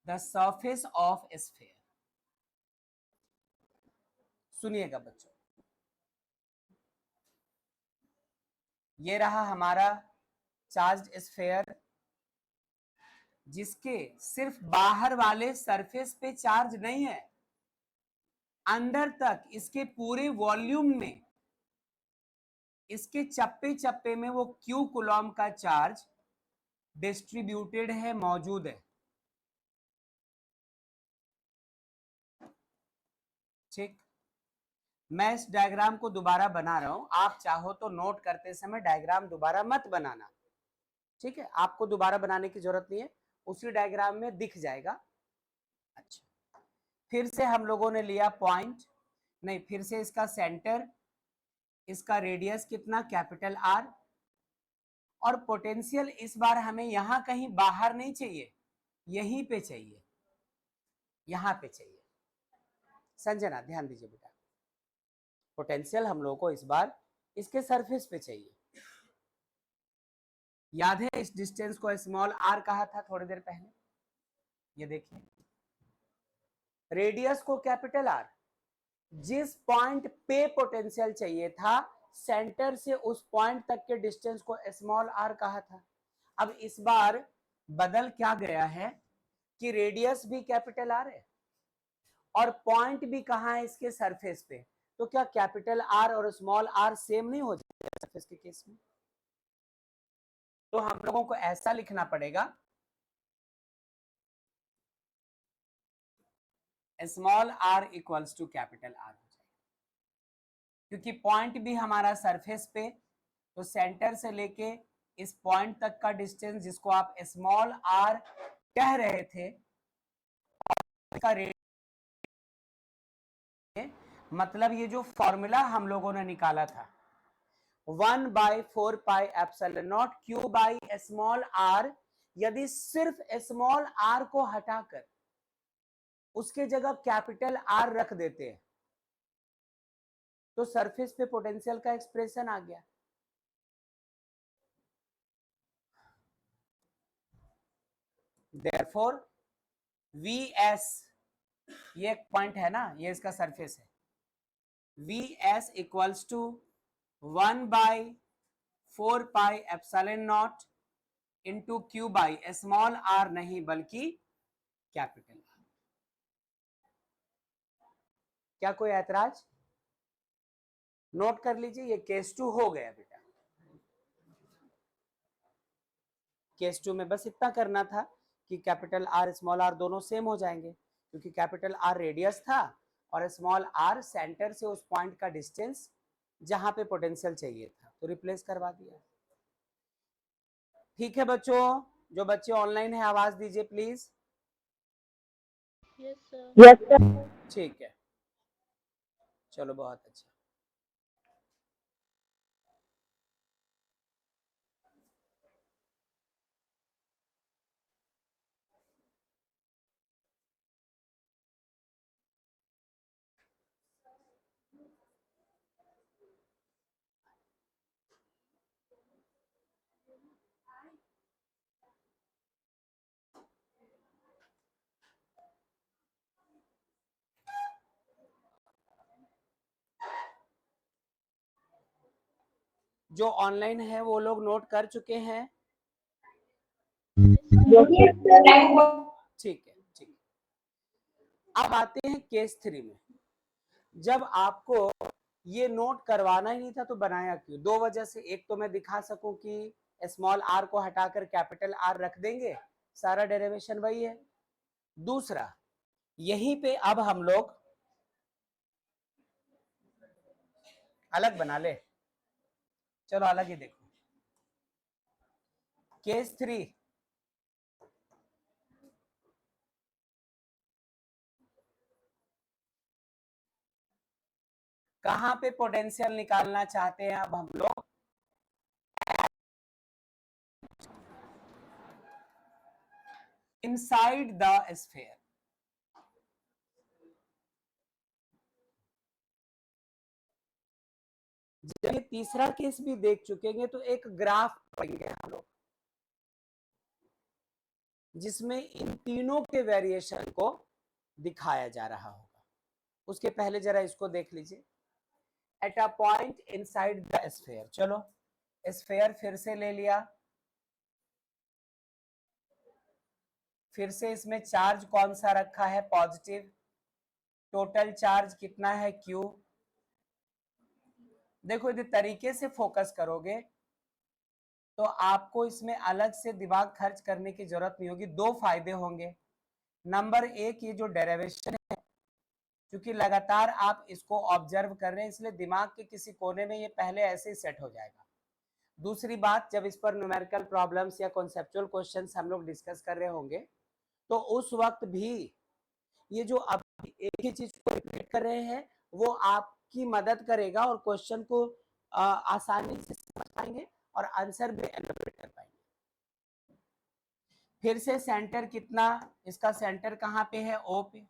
the surface of sphere. सुनिएगा बच्चों, ये रहा हमारा चार्ज्ड स्फीयर, जिसके सिर्फ बाहर वाले सरफेस पे चार्ज नहीं है, अंदर तक इसके पूरे वॉल्यूम में, इसके चप्पे चप्पे में वो क्यू कूलॉम का चार्ज डिस्ट्रीब्यूटेड है, मौजूद है। ठीक, मैं इस डायग्राम को दोबारा बना रहा हूं, आप चाहो तो नोट करते समय डायग्राम दोबारा मत बनाना, ठीक है? आपको दोबारा बनाने की जरूरत नहीं है, उसी डायग्राम में दिख जाएगा। अच्छा, फिर से हम लोगों ने लिया पॉइंट, नहीं फिर से इसका सेंटर, इसका रेडियस कितना? Capital R. और पोटेंशियल इस बार हमें यहां कहीं बाहर नहीं चाहिए, यहीं पे चाहिए, यहां पे चाहिए। संजना ध्यान दीजिए बेटा, पोटेंशियल हम लोगों को इस बार इसके सरफेस पे चाहिए। याद है इस डिस्टेंस को स्मॉल आर कहा था थोड़ी देर पहले? ये देखिए, रेडियस को कैपिटल आर। जिस पॉइंट पे पोटेंशियल चाहिए था, सेंटर से उस पॉइंट तक के डिस्टेंस को स्मॉल आर कहा था। अब इस बार बदल क्या गया है कि रेडियस भी कैपिटल आर है और पॉइंट भी कहां है? इसके सरफेस पे। तो क्या कैपिटल आर और स्मॉल आर सेम नहीं हो जाएगा सरफेस के केस में? तो हम लोगों को ऐसा लिखना पड़ेगा, small r equals to capital R हो जाएगा, क्योंकि पॉइंट भी हमारा सरफेस पे, तो सेंटर से लेके इस पॉइंट तक का डिस्टेंस जिसको आप स्मॉल आर कह रहे थे, का मतलब ये जो फॉर्मूला हम लोगों ने निकाला था 1/4 pi epsilon naught q by small r, यदि सिर्फ स्मॉल आर को हटाकर उसके जगह कैपिटल आर रख देते हैं तो सरफेस पे पोटेंशियल का एक्सप्रेशन आ गया। देयरफॉर Vs, ये एक पॉइंट है ना, ये इसका सरफेस है, Vs equals to 1/4 pi epsilon naught into Q by small r नहीं बल्कि कैपिटल आर। क्या कोई ऐतराज? नोट कर लीजिए, ये केस 2 हो गया बेटा। केस 2 में बस इतना करना था कि कैपिटल आर स्मॉल आर दोनों सेम हो जाएंगे, क्योंकि कैपिटल आर रेडियस था और स्मॉल आर सेंटर से उस पॉइंट का डिस्टेंस जहां पे पोटेंशियल चाहिए था, तो रिप्लेस करवा दिया। ठीक है बच्चों, जो बच्चे ऑनलाइन है आवाज दीजिए please. Yes, sir. Yes sir. ठीक है, चलो बहुत अच्छा। जो ऑनलाइन है वो लोग नोट कर चुके हैं? Yes sir. ठीक है, ठीक है। अब आते हैं केस 3 में। जब आपको ये नोट करवाना ही नहीं था तो बनाया क्यों? दो वजह से, एक तो मैं दिखा सकूं कि स्मॉल आर को हटाकर कैपिटल आर रख देंगे, सारा डेरिवेशन वही है। दूसरा, यहीं पे अब हम लोग अलग बना ले, चलो अलग ही देखो। केस 3, कहां पे पोटेंशियल निकालना चाहते हैं अब हम लोग? Inside the sphere. जब ये तीसरा केस भी देख चुकेंगे तो एक ग्राफ पढ़ेंगे हम लोग, जिसमें इन तीनों के वेरिएशन को दिखाया जा रहा होगा। उसके पहले जरा इसको देख लीजिए। At a point inside the sphere, चलो स्फीयर फिर से ले लिया, फिर से इसमें चार्ज कौन सा रखा है? पॉजिटिव। टोटल चार्ज कितना है? क्यू। देखो यदि तरीके से फोकस करोगे तो आपको इसमें अलग से दिमाग खर्च करने की जरूरत नहीं होगी। दो फायदे होंगे। नंबर एक, ये जो डेरिवेशन है, क्योंकि लगातार आप इसको ऑब्जर्व कर रहे हैं, इसलिए दिमाग के किसी कोने में ये पहले ऐसे ही सेट हो जाएगा। दूसरी बात, जब इस पर न्यूमेरिकल प्रॉब्लम्स या कॉन्सेप्चुअल क्वेश्चंस हम लोग डिस्कस कर रहे होंगे तो उस वक्त भी ये जो अब एक ही चीज को रिपीट कर रहे हैं वो आपकी मदद करेगा और क्वेश्चन को आसानी से समझ पाएंगे और आंसर भी एलिब्रेट कर पाएंगे। फिर से सेंटर कितना? इसका सेंटर कहां पे है? ओ पे।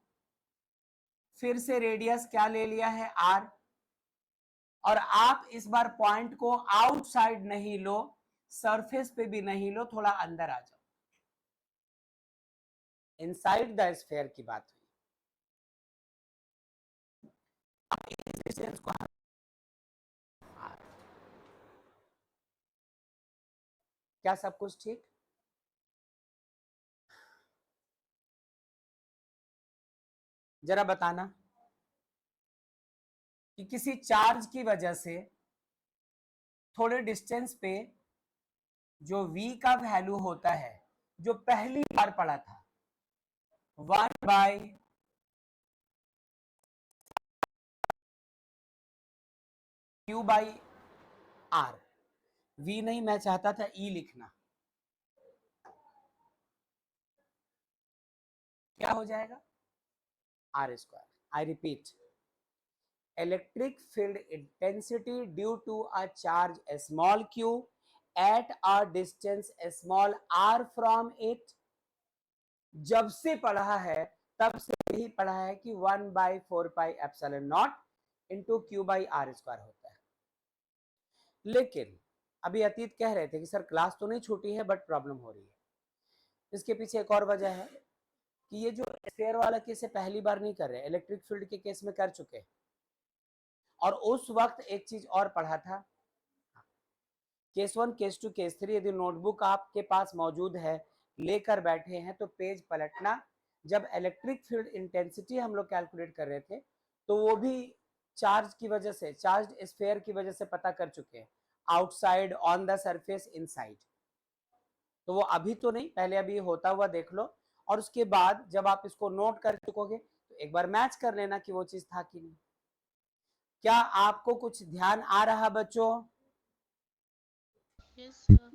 फिर से रेडियस क्या ले लिया है? आर। और आप इस बार पॉइंट को आउटसाइड नहीं लो, सरफेस पे भी नहीं लो, थोड़ा अंदर आ जाओ। इनसाइड द स्फीयर की बात हुई। क्या सब कुछ ठीक? जरा बताना कि किसी चार्ज की वजह से थोड़े डिस्टेंस पे जो v का वैल्यू होता है, जो पहली बार पढ़ा था, 1 by q by r. v नहीं, मैं चाहता था e लिखना। क्या हो जाएगा? R square. I repeat, electric field intensity due to a charge small q at a distance small r from it। जब से पढ़ा है तब से यही पढ़ा है कि 1 by 4 pi epsilon naught into Q by are square होता है। लेकिन अभी अतीत कह रहे थे कि सर क्लास तो नहीं छूटी है बट प्रॉब्लम हो रही है। इसके पीछे एक और वजह है कि ये जो स्फीयर वाला केस है पहली बार नहीं कर रहे, इलेक्ट्रिक फील्ड के केस में कर चुके हैं। और उस वक्त एक चीज और पढ़ा था केस 1, केस 2, केस 3 यदि नोटबुक आपके पास मौजूद है, लेकर बैठे हैं, तो पेज पलटना। जब इलेक्ट्रिक फील्ड इंटेंसिटी हम लोग कैलकुलेट कर रहे थे, तो वो भी चार्ज की वजह से, चार्ज स्फीयर की वजह से पता कर चुके हैं, outside, on the surface, inside. तो वो अभी तो नहीं, पहले अभी होता हुआ देख लो, और उसके बाद जब आप इसको नोट कर चुकोगे तो एक बार मैच कर लेना कि वो चीज था कि नहीं। क्या आपको कुछ ध्यान आ रहा बच्चों? Yes sir.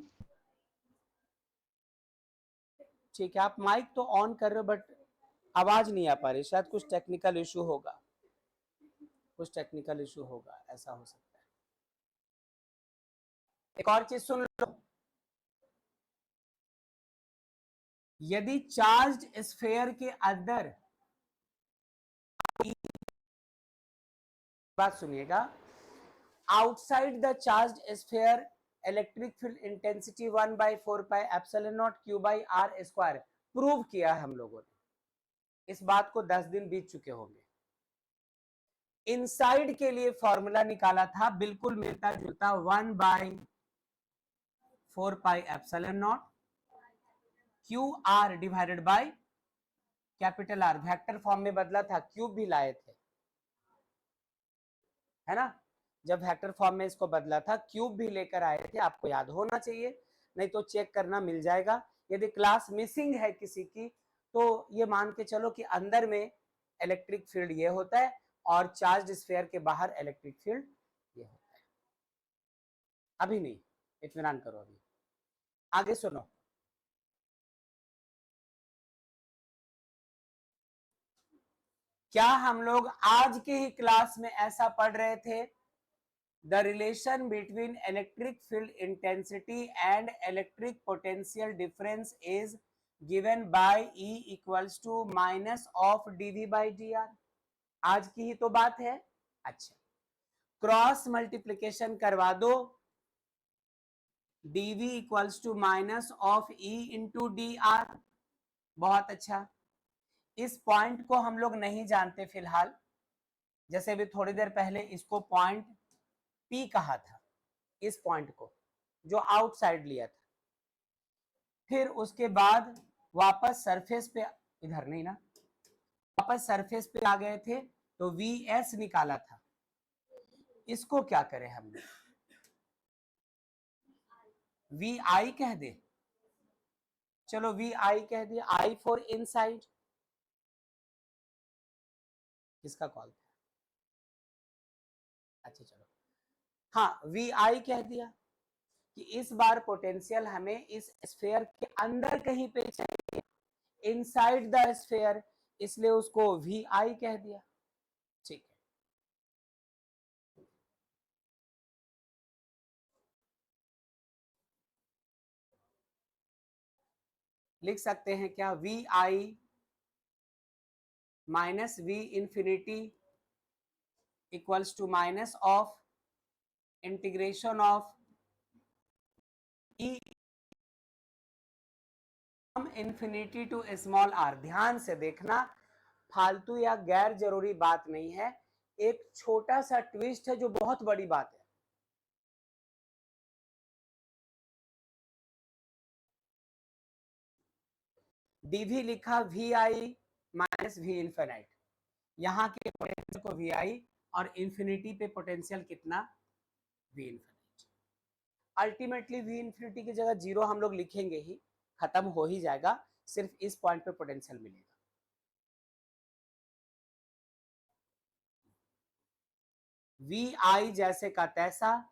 ठीक है, आप माइक तो ऑन कर रहे हो बट आवाज नहीं आ पा रही, शायद कुछ टेक्निकल इशू होगा, कुछ टेक्निकल इशू होगा, ऐसा हो सकता है। एक और चीज सुन लो, यदि चार्ज स्फीयर के अंदर, बात सुनिएगा, outside the charge sphere electric field intensity 1/4πε0 Q/r², prove किया है हम लोगों ने। इस बात को 10 दिन बीत चुके होंगे। इनसाइड के लिए फॉर्मूला निकाला था, बिल्कुल मिलता जुलता, 1/4πε0 QR divided by capital R। Vector form में बदला था, क्यूब भी लाए थे, है ना। जब वेक्टर फॉर्म में इसको बदला था, क्यूब भी लेकर आए थे, आपको याद होना चाहिए, नहीं तो चेक करना, मिल जाएगा। यदि क्लास मिसिंग है किसी की, तो ये मान के चलो कि अंदर में इलेक्ट्रिक फील्ड ये होता है और चार्ज स्फीयर के बाहर इलेक्ट्रिक फील्ड ये होता है। अभी नहीं, इत्मीनान करो, अभी आगे सुनो। क्या हम लोग आज के ही क्लास में ऐसा पढ़ रहे थे, the relation between electric field intensity and electric potential difference is given by E equals to -dV/dr। आज की ही तो बात है। अच्छा, क्रॉस मल्टीप्लीकेशन करवा दो, dV equals to -E into dr। बहुत अच्छा, इस पॉइंट को हम लोग नहीं जानते फिलहाल, जैसे भी थोड़ी देर पहले इसको पॉइंट P कहा था, इस पॉइंट को जो आउटसाइड लिया था, फिर उसके बाद वापस सरफेस पे, इधर नहीं ना, वापस सरफेस पे आ गए थे, तो VS निकाला था। इसको क्या करें हमने, VI कह दे, चलो VI कह दिया, I फॉर इनसाइड। किसका कॉल था? अच्छा चलो, हाँ, VI कह दिया कि इस बार पोटेंशियल हमें इस स्फीयर के अंदर कहीं पे चाहिए, इनसाइड द स्फीयर, इसलिए उसको VI कह दिया। ठीक है, लिख सकते हैं क्या, VI minus V infinity equals to minus of integration of E infinity to small r। ध्यान से देखना, फालतू या गैर जरूरी बात नहीं है, एक छोटा सा ट्विस्ट है जो बहुत बड़ी बात है। dV लिखा VI माइनस V इंफिनिट, यहां के पोटेंशियल को VI और इंफिनिटी पे पोटेंशियल कितना, V infinite. Ultimately V infinity की जगह 0 हम लोग लिखेंगे ही, खत्म हो ही जाएगा, सिर्फ इस पॉइंट पे पोटेंशियल मिलेगा। VI जैसे का तैसा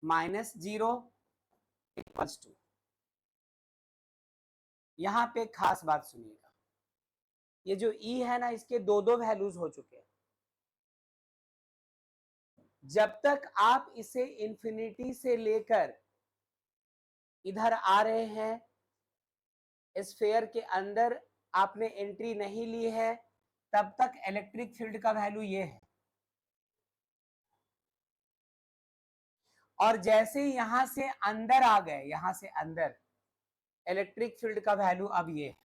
-0 इक्वल्स टू, यहां पे खास बात सुनिएगा, ये जो E है ना, इसके दो दो वैल्यूज हो चुके हैं। जब तक आप इसे इंफिनिटी से लेकर इधर आ रहे हैं, स्फीयर के अंदर आपने एंट्री नहीं ली है, तब तक इलेक्ट्रिक फील्ड का वैल्यू ये है, और जैसे ही यहां से अंदर आ गए, यहां से अंदर, इलेक्ट्रिक फील्ड का वैल्यू अब ये है।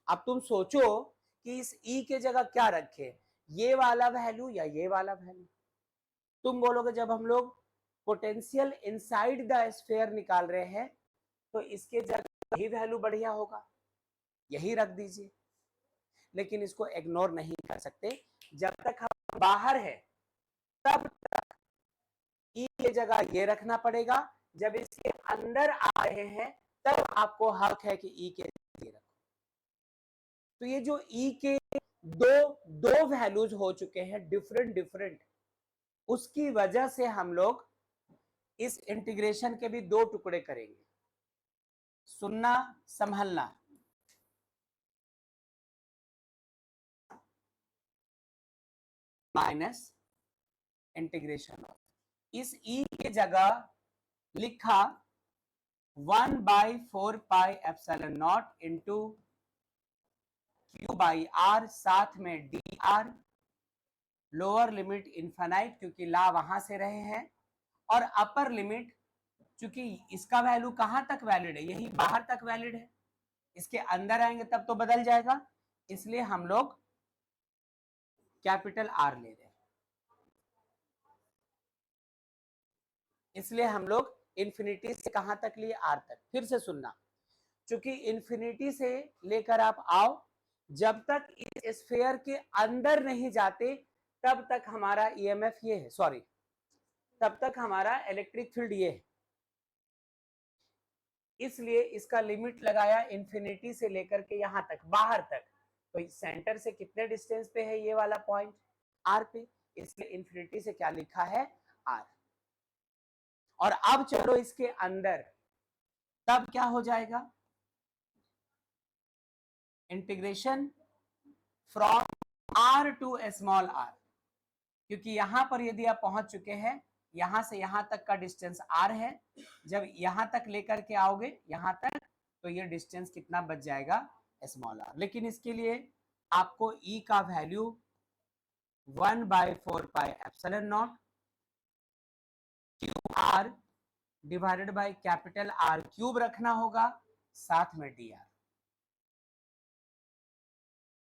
अब तुम सोचो कि इस E के जगह क्या रखे, ये वाला वैल्यू या ये वाला वैल्यू। तुम बोलोगे जब हम लोग पोटेंशियल इनसाइड द स्फीयर निकाल रहे हैं तो इसके जगह यही वैल्यू बढ़िया होगा, यही रख दीजिए। लेकिन इसको इग्नोर नहीं कर सकते, जब तक हम बाहर है तब तक ई की जगह ये रखना पड़ेगा, जब इसके अंदर आ रहे हैं तब आपको हक है कि ई के ये रखो। तो ये जो ई के दो वैल्यूज हो चुके हैं डिफरेंट डिफरेंट, उसकी वजह से हम लोग इस इंटीग्रेशन के भी दो टुकड़े करेंगे। सुनना संभलना, माइनस इंटीग्रेशन ऑफ, इस ई के जगह लिखा 1/4πε0 इंटू क्यू बाई आर, साथ में D R, lower limit infinite क्योंकि ला वहां से रहे हैं, और अपर लिमिट चूंकि इसका वैल्यू कहां तक वैलिड है, यही बाहर तक वैलिड है, इसके अंदर आएंगे तब तो बदल जाएगा, इसलिए हम लोग कैपिटल आर ले रहे हैं। इसलिए हम लोग इंफिनिटी से कहां तक लिए, आर तक। फिर से सुनना, चूंकि इंफिनिटी से लेकर आप आओ, जब तक इस स्फीयर के अंदर नहीं जाते तब तक हमारा ईएमएफ ये है, सॉरी, तब तक हमारा इलेक्ट्रिक फील्ड ये है। इसलिए इसका लिमिट लगाया इंफिनिटी से लेकर के यहां तक, बाहर तक। तो सेंटर से कितने डिस्टेंस पे है ये वाला पॉइंट, आर पे, इसलिए इंफिनिटी से क्या लिखा है, आर। और अब चलो इसके अंदर, तब क्या हो जाएगा, integration from r to small r, क्योंकि यहां पर यदि आप पहुंच चुके हैं, यहां से यहां तक का डिस्टेंस आर है, जब यहां तक लेकर के आओगे यहां तक, तो ये डिस्टेंस कितना बच जाएगा, स्मॉल आर। लेकिन इसके लिए आपको ई का value 1/4πε0 cube R divided by capital R cube रखना होगा, साथ में डी आर।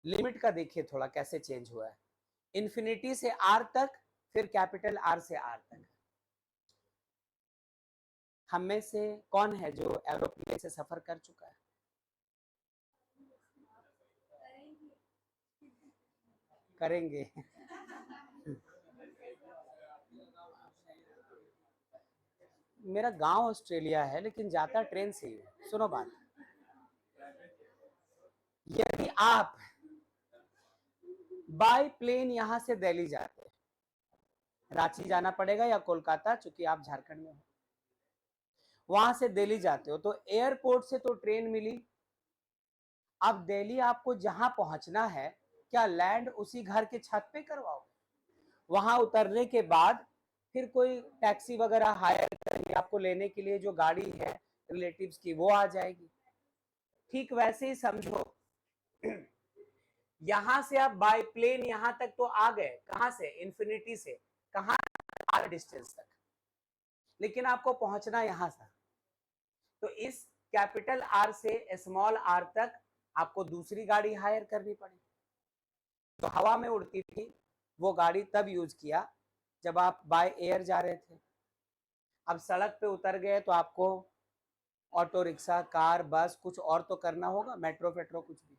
लिमिट का देखिए थोड़ा कैसे चेंज हुआ है, इंफिनिटी से आर तक, फिर कैपिटल आर से आर तक। हम में से कौन है जो एरोप्लेन से सफर कर चुका है, करेंगे मेरा गांव ऑस्ट्रेलिया है लेकिन जाता ट्रेन से ही है। सुनो बात, यदि आप बाय प्लेन यहां से दिल्ली जाते हैं, रांची जाना पड़ेगा या कोलकाता, चूंकि आप झारखंड में हो, वहां से दिल्ली जाते हो तो एयरपोर्ट से तो ट्रेन मिली, अब दिल्ली आपको जहां पहुंचना है, क्या लैंड उसी घर के छत पे करवाओ, वहां उतरने के बाद फिर कोई टैक्सी वगैरह हायर करेंगे आपको लेने के लिए, जो गाड़ी है रिलेटिव्स की वो आ जाएगी। ठीक वैसे ही समझो, यहां से आप बाय प्लेन यहां तक तो आ गए, कहां से, इंफिनिटी से, कहां, आर डिस्टेंस तक, लेकिन आपको पहुंचना यहां से, तो इस कैपिटल आर से स्मॉल आर तक आपको दूसरी गाड़ी हायर करनी पड़ी। तो हवा में उड़ती थी वो गाड़ी तब यूज किया जब आप बाय एयर जा रहे थे। अब सड़क पे उतर गए तो आपको ऑटो रिक्शा, कार, बस, कुछ और तो करना होगा, मेट्रो फेट्रो कुछ भी।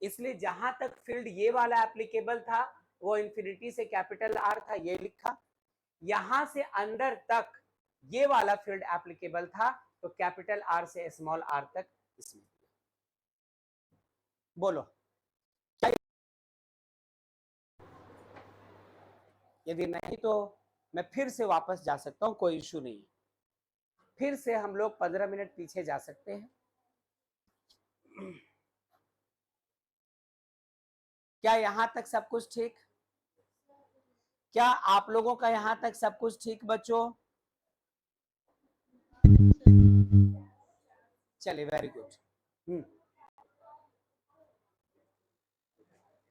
इसलिए जहां तक फील्ड ये वाला एप्लीकेबल था वो इंफिनिटी से कैपिटल आर था, ये लिखा, यहां से अंदर तक ये वाला फील्ड एप्लीकेबल था, तो कैपिटल आर से स्मॉल आर तक इसमें। बोलो, यदि नहीं तो मैं फिर से वापस जा सकता हूं, कोई इश्यू नहीं है, फिर से हम लोग 15 मिनट पीछे जा सकते हैं। क्या यहां तक सब कुछ ठीक, क्या आप लोगों का यहां तक सब कुछ ठीक बच्चों, चलिए वेरी गुड।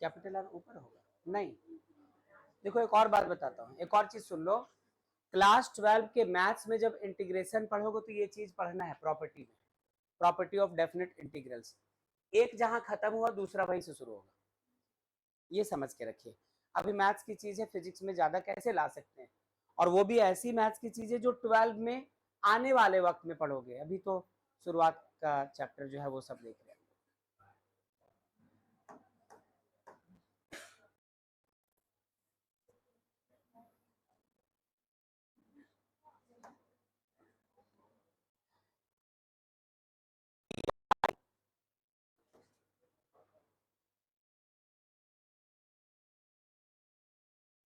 कैपिटल आर ऊपर होगा, नहीं, देखो एक और बात बताता हूँ, एक और चीज सुन लो, क्लास 12 के मैथ्स में जब इंटीग्रेशन पढ़ोगे तो ये चीज पढ़ना है, प्रॉपर्टी में, प्रॉपर्टी ऑफ डेफिनेट इंटीग्रल्स, एक जहां खत्म हुआ दूसरा वहीं से शुरू होगा, ये समझ के रखिए। अभी मैथ्स की चीजें फिजिक्स में ज्यादा कैसे ला सकते हैं, और वो भी ऐसी मैथ्स की चीजें जो 12 में आने वाले वक्त में पढ़ोगे, अभी तो शुरुआत का चैप्टर जो है वो सब देख रहे हैं।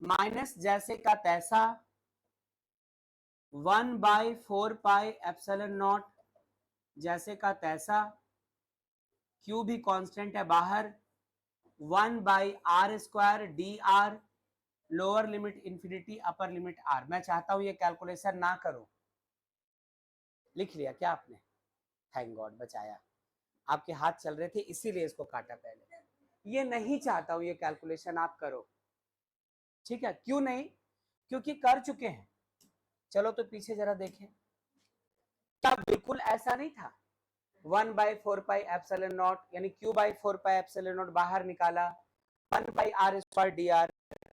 माइनस जैसे का तैसा 1/4πε0 जैसे का तैसा, क्यू भी कांस्टेंट है बाहर, 1/r² dr, lower limit infinity upper limit r। मैं चाहता हूं ये कैलकुलेशन ना करो। लिख लिया क्या आपने? थैंक गॉड, बचाया। आपके हाथ चल रहे थे इसीलिए इसको काटा पहले। ये नहीं चाहता हूं ये कैलकुलेशन आप करो, ठीक है? क्यों नहीं? क्योंकि कर चुके हैं। चलो तो पीछे जरा देखें, क्या बिल्कुल ऐसा नहीं था? 1/4πε0 यानी q/4πε0 बाहर निकाला, 1/r² dr,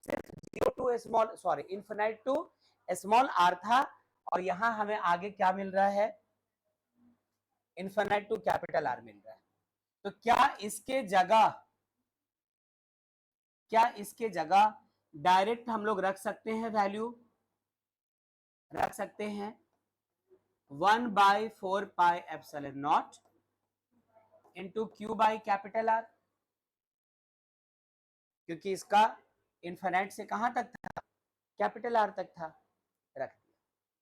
zero to small sorry infinite to small r था, और यहां हमें आगे क्या मिल रहा है? इन्फिनाइट टू कैपिटल R मिल रहा है। तो क्या इसके जगह डायरेक्ट हम लोग रख सकते हैं? वैल्यू रख सकते हैं 1/4πε0 into Q by capital R, क्योंकि इसका इन्फिनाइट से कहां तक था? कैपिटल R तक था। रख दिया।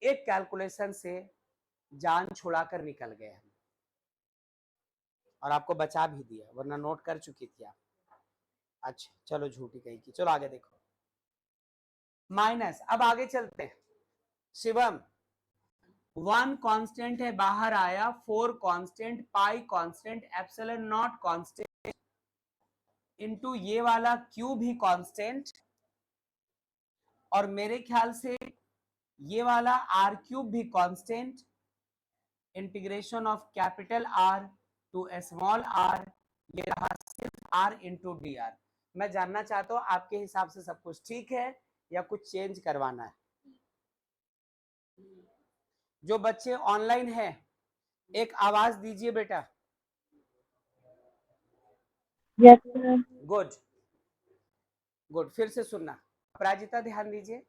एक कैलकुलेशन से जान छुड़ाकर निकल गए हम, और आपको बचा भी दिया, वरना नोट कर चुकी थी आप। अच्छा चलो, झूठी कही की। चलो आगे देखो, माइनस। अब आगे चलते हैं। शिवम, 1 कांस्टेंट है बाहर आया, 4 constant, pi constant, epsilon not constant, into ये वाला क्यू भी कांस्टेंट, और मेरे ख्याल से ये वाला आर क्यूब भी constant, integration of capital R to small r, ये रहा सिर्फ आर इंटू डी आर। मैं जानना चाहता हूं आपके हिसाब से सब कुछ ठीक है या कुछ चेंज करवाना है? जो बच्चे ऑनलाइन हैं, एक आवाज दीजिए बेटा। Yes, sir. गुड गुड, फिर से सुनना। अपराजिता ध्यान दीजिए,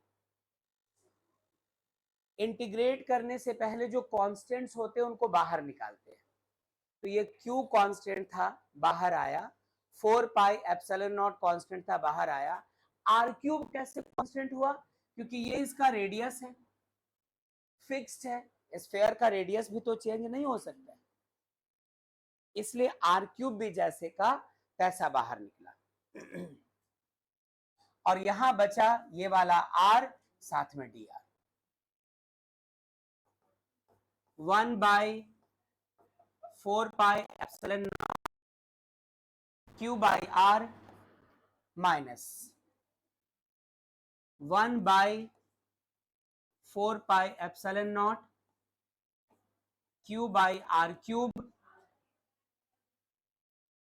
इंटीग्रेट करने से पहले जो कांस्टेंट्स होते हैं उनको बाहर निकालते हैं। तो ये q कांस्टेंट था, बाहर आया, 4πε0 कांस्टेंट था, बाहर आया। r क्यूब कैसे कांस्टेंट हुआ? क्योंकि ये इसका रेडियस है, फिक्स्ड है। स्फीयर का रेडियस भी तो चेंज नहीं हो सकता है, इसलिए r क्यूब भी जैसे का तैसा बाहर निकला। और यहां बचा ये वाला r, साथ में dr, 1/4πε0 q by r minus 1/4πε0 q by r cube.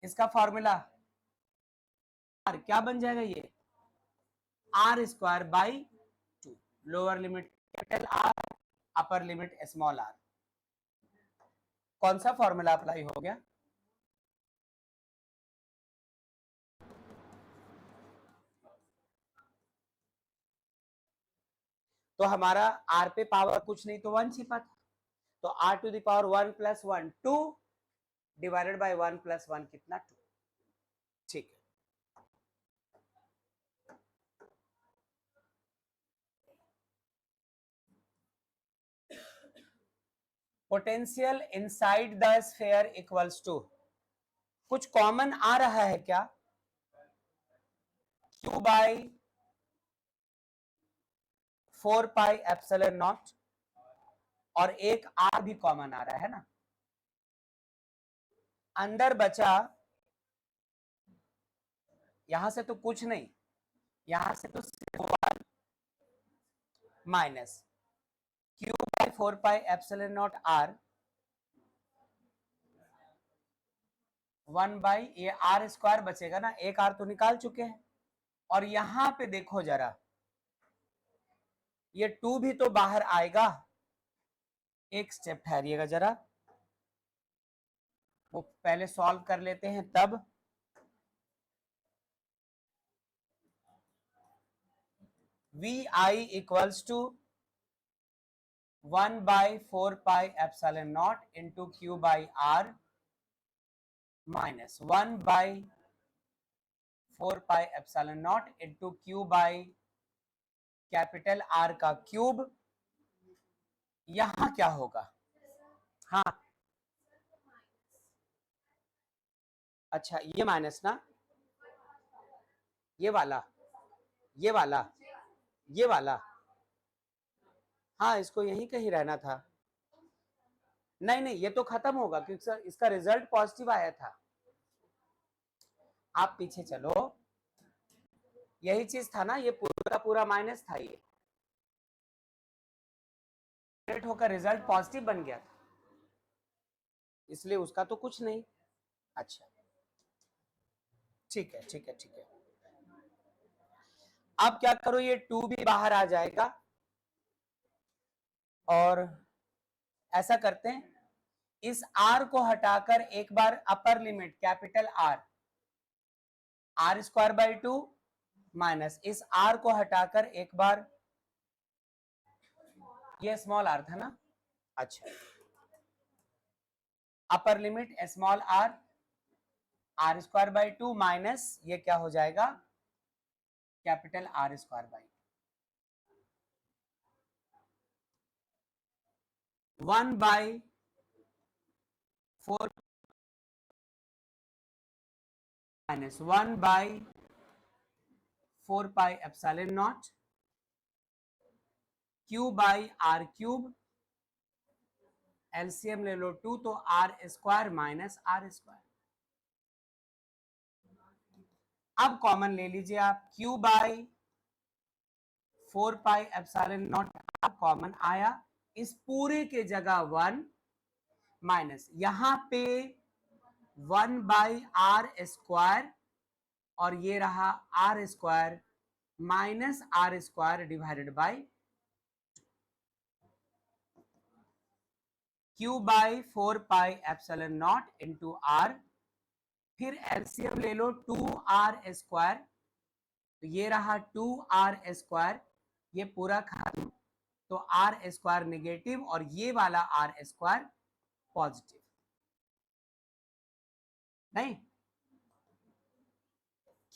इसका फॉर्मूला r क्या बन जाएगा? ये r²/2, lower limit capital R, upper limit small r। कौन सा फॉर्मूला अप्लाई हो गया? तो हमारा r पे पावर कुछ नहीं तो 1 छिपा था, तो r to the power 1 + 1 2 divided by 1 + 1 कितना? 2। ठीक है, potential inside the sphere equals to, कुछ कॉमन आ रहा है क्या? q बाई 4πε0, और एक r भी कॉमन आ रहा है ना। अंदर बचा, यहां से तो कुछ नहीं, यहां से तो सिर्फ माइनस q/4πε0 r 1 बाई ये r² बचेगा ना, एक r तो निकाल चुके हैं, और यहां पे देखो जरा, ये 2 भी तो बाहर आएगा। एक स्टेप ठहरिएगा जरा, वो पहले सॉल्व कर लेते हैं तब। vi equals to 1/4πε0 into Q by R minus 1/4πε0 into Q by capital R का क्यूब। यहां क्या होगा? हाँ अच्छा, ये माइनस ना, ये वाला, ये वाला, ये वाला, हाँ इसको यहीं कहीं रहना था। नहीं नहीं, ये तो खत्म होगा क्योंकि सर इसका रिजल्ट पॉजिटिव आया था। आप पीछे चलो, यही चीज था ना, ये पूरा पूरा माइनस था, ये होकर रिजल्ट पॉजिटिव बन गया था, इसलिए उसका तो कुछ नहीं। अच्छा ठीक है ठीक है ठीक है। अब क्या करो, ये 2 भी बाहर आ जाएगा और ऐसा करते हैं, इस r को हटाकर एक बार upper limit capital R square by 2 minus इस r को हटाकर एक बार, ये स्मॉल r था ना, अच्छा upper limit small r square by 2 minus ये क्या हो जाएगा, capital R square by 1/4 minus 1/4πε0 Q by R cube, LCM ले लो 2 तो R square minus R square. अब कॉमन ले लीजिए आप, क्यू बाई 4πε0 कॉमन आया, इस पूरे के जगह 1 माइनस यहां पे 1/r स्क्वायर और ये रहा R square minus R square divided by Q by 4πε0 into R, फिर एलसीएम ले लो 2r स्क्वायर, तो ये रहा 2r स्क्वायर, ये पूरा खत्म, तो आर स्क्वायर नेगेटिव और ये वाला आर स्क्वायर पॉजिटिव, नहीं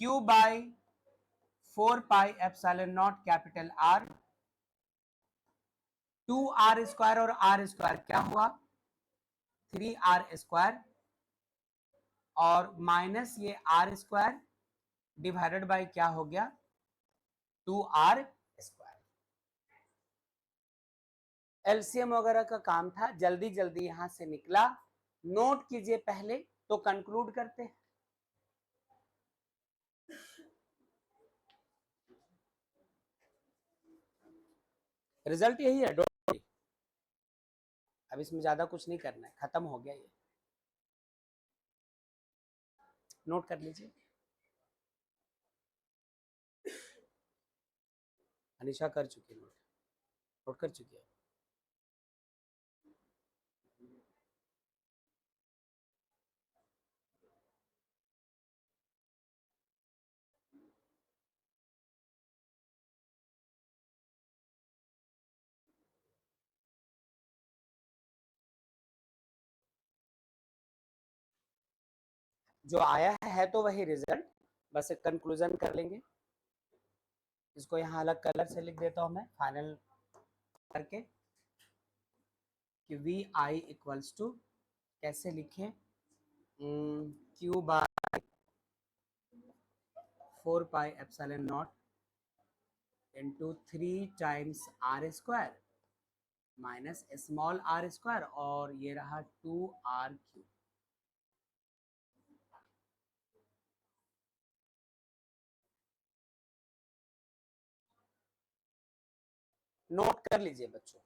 Q by 4πε0 capital R, 2r square और आर स्क्वायर क्या हुआ 3r स्क्वायर और माइनस ये आर स्क्वायर डिवाइडेड बाय क्या हो गया 2r स्क्वायर। एलसीएम वगैरह का काम था, जल्दी जल्दी यहां से निकला, नोट कीजिए पहले तो कंक्लूड करते हैं। रिजल्ट यही है, अब इसमें ज्यादा कुछ नहीं करना है, खत्म हो गया ये, नोट कर लीजिए। अनिशा कर चुकी है, नोट कर चुकी है। जो आया है तो वही रिजल्ट, बस एक कंक्लूजन कर लेंगे। इसको यहाँ अलग कलर से लिख देता हूँ मैं फाइनल करके कि वी आई इक्वल्स टू कैसे लिखें, Q by 4πε0 into 3 times R square minus small R square और ये रहा 2r क्यूब। नोट कर लीजिए बच्चों,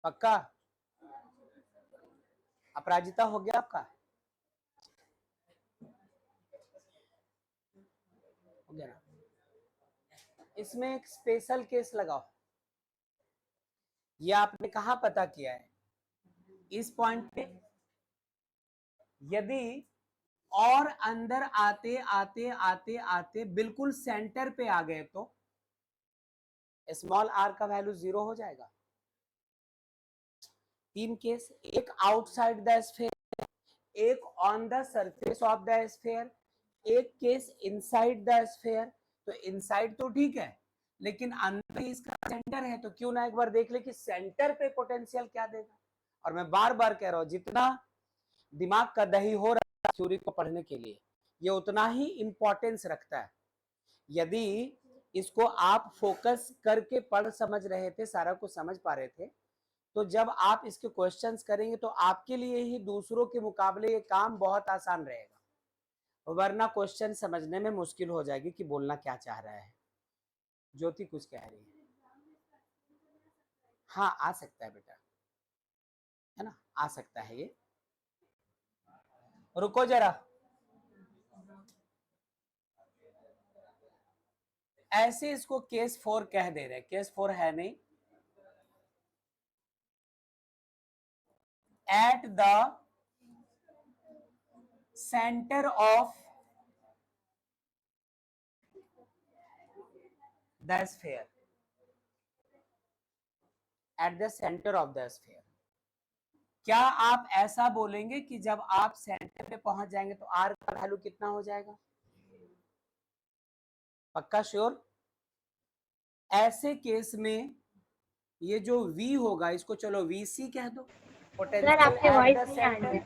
पक्का? अपराजिता हो गया आपका? जरा इसमें एक स्पेशल केस लगाओ। ये आपने कहाँ पता किया है? इस पॉइंट पे यदि और अंदर आते आते आते आते बिल्कुल सेंटर पे आ गए तो स्मॉल आर का वैल्यू 0 हो जाएगा। तीन केस, एक आउटसाइड द स्फीयर, एक on the surface of the sphere, एक केस इनसाइड द स्फीयर। तो इनसाइड तो ठीक है, लेकिन अंदर ही इसका सेंटर है, तो क्यों ना एक बार देख ले कि सेंटर पे पोटेंशियल क्या देगा। और मैं बार बार कह रहा हूं, जितना दिमाग का दही हो रहा है थ्योरी को पढ़ने के लिए, ये उतना ही इंपॉर्टेंस रखता है। यदि इसको आप फोकस करके पढ़ समझ रहे थे, सारा कुछ समझ पा रहे थे, तो जब आप इसके क्वेश्चंस करेंगे तो आपके लिए ही दूसरों के मुकाबले ये काम बहुत आसान रहेगा, वरना क्वेश्चन समझने में मुश्किल हो जाएगी कि बोलना क्या चाह रहा है। ज्योति कुछ कह रही है। हाँ आ सकता है बेटा, है ना, आ सकता है ये। रुको जरा, ऐसे इसको केस 4 कह दे रहे, केस 4 है नहीं। At the centre of the sphere, at the centre of the sphere. क्या आप ऐसा बोलेंगे कि जब आप सेंटर पे पहुंच जाएंगे तो आर का वैल्यू कितना हो जाएगा? पक्का श्योर? ऐसे केस में ये जो V होगा, इसको चलो VC कह दो, सर पोटेंशियल आपकी एट वॉइस द नहीं आ रही सेंटर। है।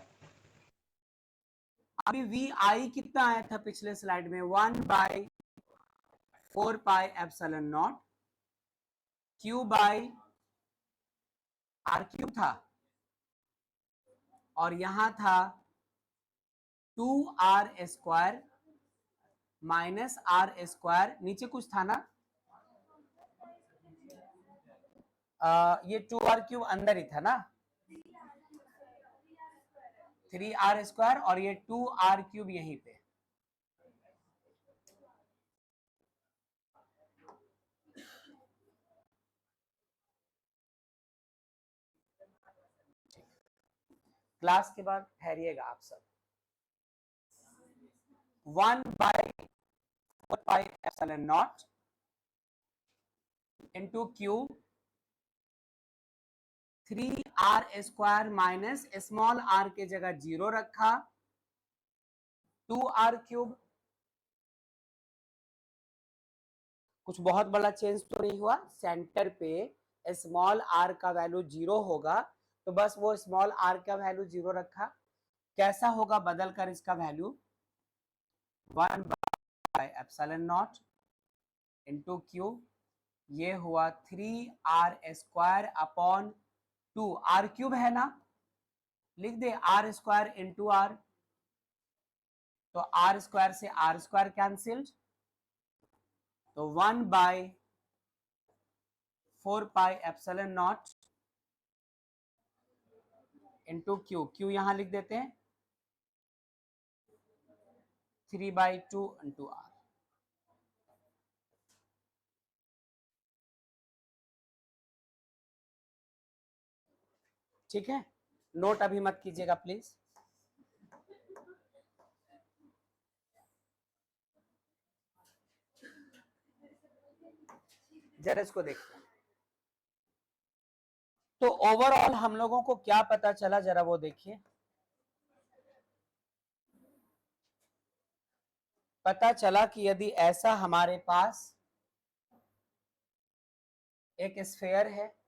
अभी VI कितना आया था पिछले स्लाइड में? 1/4 pi epsilon not Q by R cube था, और यहां था 2R square minus R square, नीचे कुछ था ना, ये 2R क्यूब अंदर ही था ना, 3R स्क्वायर, और ये 2R क्यूब यहीं पे। क्लास के बाद ठहरिएगा आप सब। 1/4 pi epsilon naught into cube 3R square minus small r के जगह 0 रखा, 2R क्यूब। कुछ बहुत बड़ा चेंज तो नहीं हुआ, सेंटर पे स्मॉल r का वैल्यू 0 होगा, तो बस वो स्मॉल r का वैल्यू 0 रखा। कैसा होगा बदल कर इसका वैल्यू? 1/एप्सिलॉन नॉट इंटू क्यूब, ये हुआ 3R square upon 2, R cube है ना, लिख दे R स्क्वायर इंटू आर, तो R स्क्वायर से R स्क्वायर कैंसिल्ड, तो 1/4 pi epsilon naught into Q, Q यहां लिख देते हैं 3/2 इंटू आर। ठीक है, नोट अभी मत कीजिएगा प्लीज। जरा इसको देखते हैं, तो ओवरऑल हम लोगों को क्या पता चला, जरा वो देखिए। पता चला कि यदि ऐसा हमारे पास एक स्फीयर है,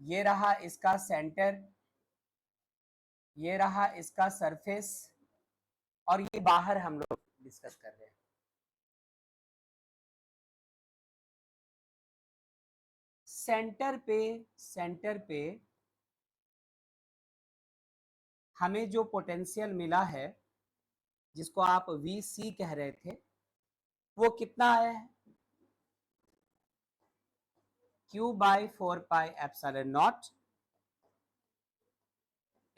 ये रहा इसका सेंटर, ये रहा इसका सरफेस, और ये बाहर हम लोग डिस्कस कर रहे हैं। सेंटर पे हमें जो पोटेंशियल मिला है, जिसको आप VC कह रहे थे, वो कितना आया है? Q/4 पाई epsilon naught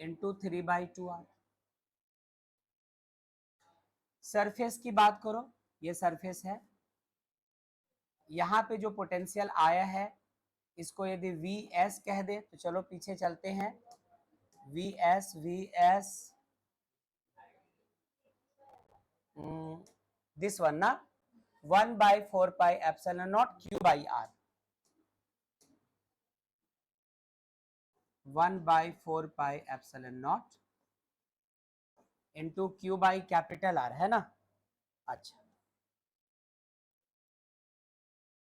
into 3/2R। Surface की बात करो, ये सरफेस है, यहाँ पे जो पोटेंशियल आया है इसको यदि वी एस कह दे तो चलो पीछे चलते हैं, वी एस दिस वन ना 1/4πε0 Q/R, 1/4πε0 इंटू Q/R है ना। अच्छा,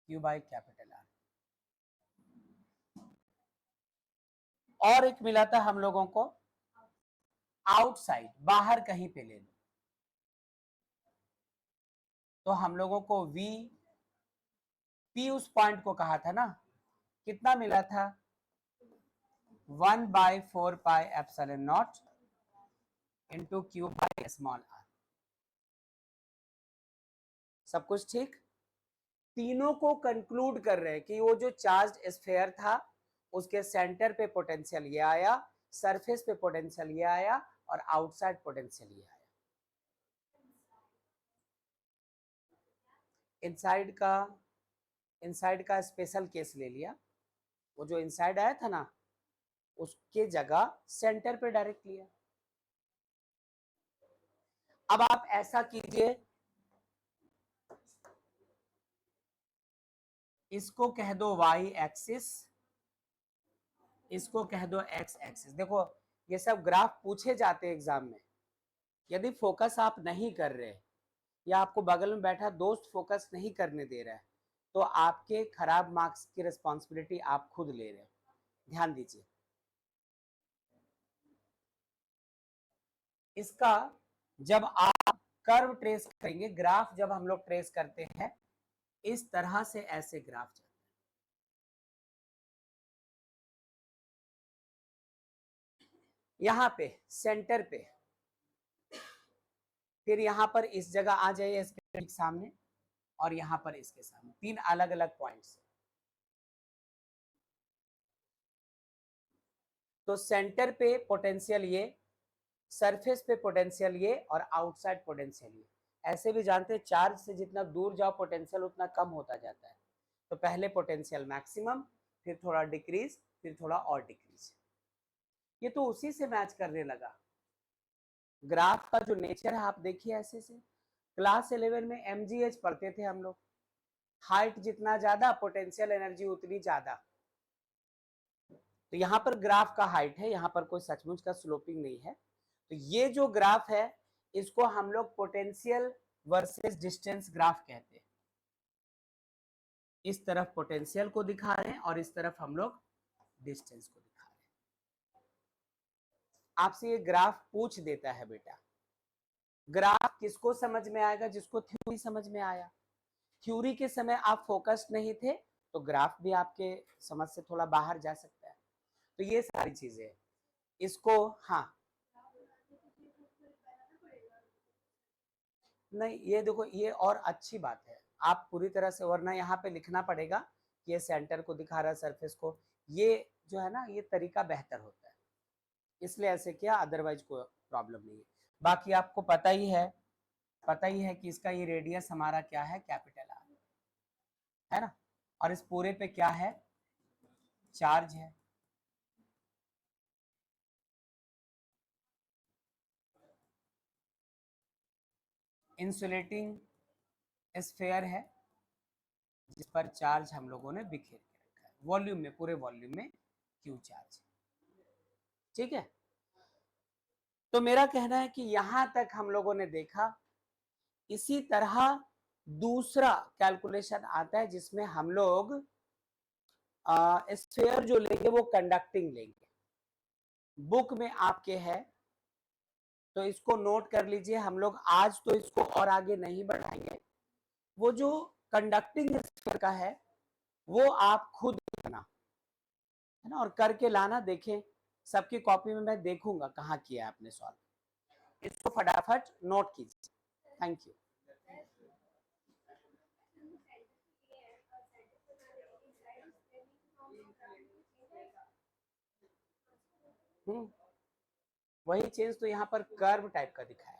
Q/R और एक मिला था हम लोगों को आउटसाइड, बाहर कहीं पे ले लो, तो हम लोगों को वी पी उस पॉइंट को कहा था ना, कितना मिला था 1/4πε0 इंटू Q/r। सब कुछ ठीक। तीनों को कंक्लूड कर रहे हैं कि वो जो चार्ज स्फेयर था उसके सेंटर पे पोटेंशियल ये आया, सरफेस पे पोटेंशियल ये आया और आउटसाइड पोटेंशियल ये आया। इनसाइड का स्पेशल केस ले लिया, वो जो इनसाइड आया था ना उसके जगह सेंटर पे डायरेक्ट लिया। अब आप ऐसा कीजिए, इसको कह दो y एक्सिस, इसको कह दो x एक्सिस। देखो ये सब ग्राफ पूछे जाते हैं एग्जाम में, यदि फोकस आप नहीं कर रहे या आपको बगल में बैठा दोस्त फोकस नहीं करने दे रहा है तो आपके खराब मार्क्स की रिस्पॉन्सिबिलिटी आप खुद ले रहे हैं। ध्यान दीजिए, इसका जब आप कर्व ट्रेस करेंगे, ग्राफ जब हम लोग ट्रेस करते हैं इस तरह से ऐसे ग्राफ चलते हैं। यहां पे सेंटर पे, फिर यहां पर इस जगह आ जाइए इसके सामने और यहां पर इसके सामने, तीन अलग अलग पॉइंट्स। तो सेंटर पे पोटेंशियल ये, सरफेस पे पोटेंशियल ये और आउटसाइड पोटेंशियल ये। ऐसे भी जानते हैं चार्ज से जितना दूर जाओ पोटेंशियल उतना कम होता जाता है। तो पहले पोटेंशियल मैक्सिमम, फिर थोड़ा डिक्रीज, फिर थोड़ा और डिक्रीज। ये तो उसी से मैच करने लगा। ग्राफ का जो नेचर है आप देखिए ऐसे से। क्लास 11 में mgh पढ़ते थे हम लोग, हाइट जितना ज्यादा पोटेंशियल एनर्जी उतनी ज्यादा। तो यहाँ पर ग्राफ का हाइट है, यहाँ पर कोई सचमुच का स्लोपिंग नहीं है। तो ये जो ग्राफ है इसको हम लोग पोटेंशियल वर्सेस डिस्टेंस ग्राफ कहते हैं। इस तरफ पोटेंशियल को दिखा रहे हैं और इस तरफ हम लोग डिस्टेंस को दिखा रहे हैं। आपसे ये ग्राफ पूछ देता है बेटा, ग्राफ किसको समझ में आएगा? जिसको थ्योरी समझ में आया। थ्योरी के समय आप फोकस्ड नहीं थे तो ग्राफ भी आपके समझ से थोड़ा बाहर जा सकता है। तो ये सारी चीजें इसको, हाँ नहीं ये देखो ये और अच्छी बात है, आप पूरी तरह से, वरना यहाँ पे लिखना पड़ेगा कि ये सेंटर को दिखा रहा है सरफेस को। ये जो है ना ये तरीका बेहतर होता है, इसलिए ऐसे किया, अदरवाइज कोई प्रॉब्लम नहीं है। बाकी आपको पता ही है कि इसका ये रेडियस हमारा क्या है, कैपिटल आर है ना, और इस पूरे पे क्या है, चार्ज है। इंसुलेटिंग स्फेयर है जिस पर चार्ज हम लोगों ने बिखेर के रखा है, वॉल्यूम में, पूरे वॉल्यूम में क्यू चार्ज। ठीक है, तो मेरा कहना है कि यहां तक हम लोगों ने देखा। इसी तरह दूसरा कैलकुलेशन आता है जिसमें हम लोग स्फेयर जो लेंगे वो कंडक्टिंग लेंगे। बुक में आपके है तो इसको नोट कर लीजिए। हम लोग आज तो इसको और आगे नहीं बढ़ाएंगे, वो जो कंडक्टिंग स्फीयर का है वो आप खुद करना है ना, और करके लाना। देखें सबकी कॉपी में मैं देखूंगा कहाँ किया है आपने सॉल्व, इसको फटाफट नोट कीजिए। Thank you. वही चेंज तो यहाँ पर कर्व टाइप का दिखाया।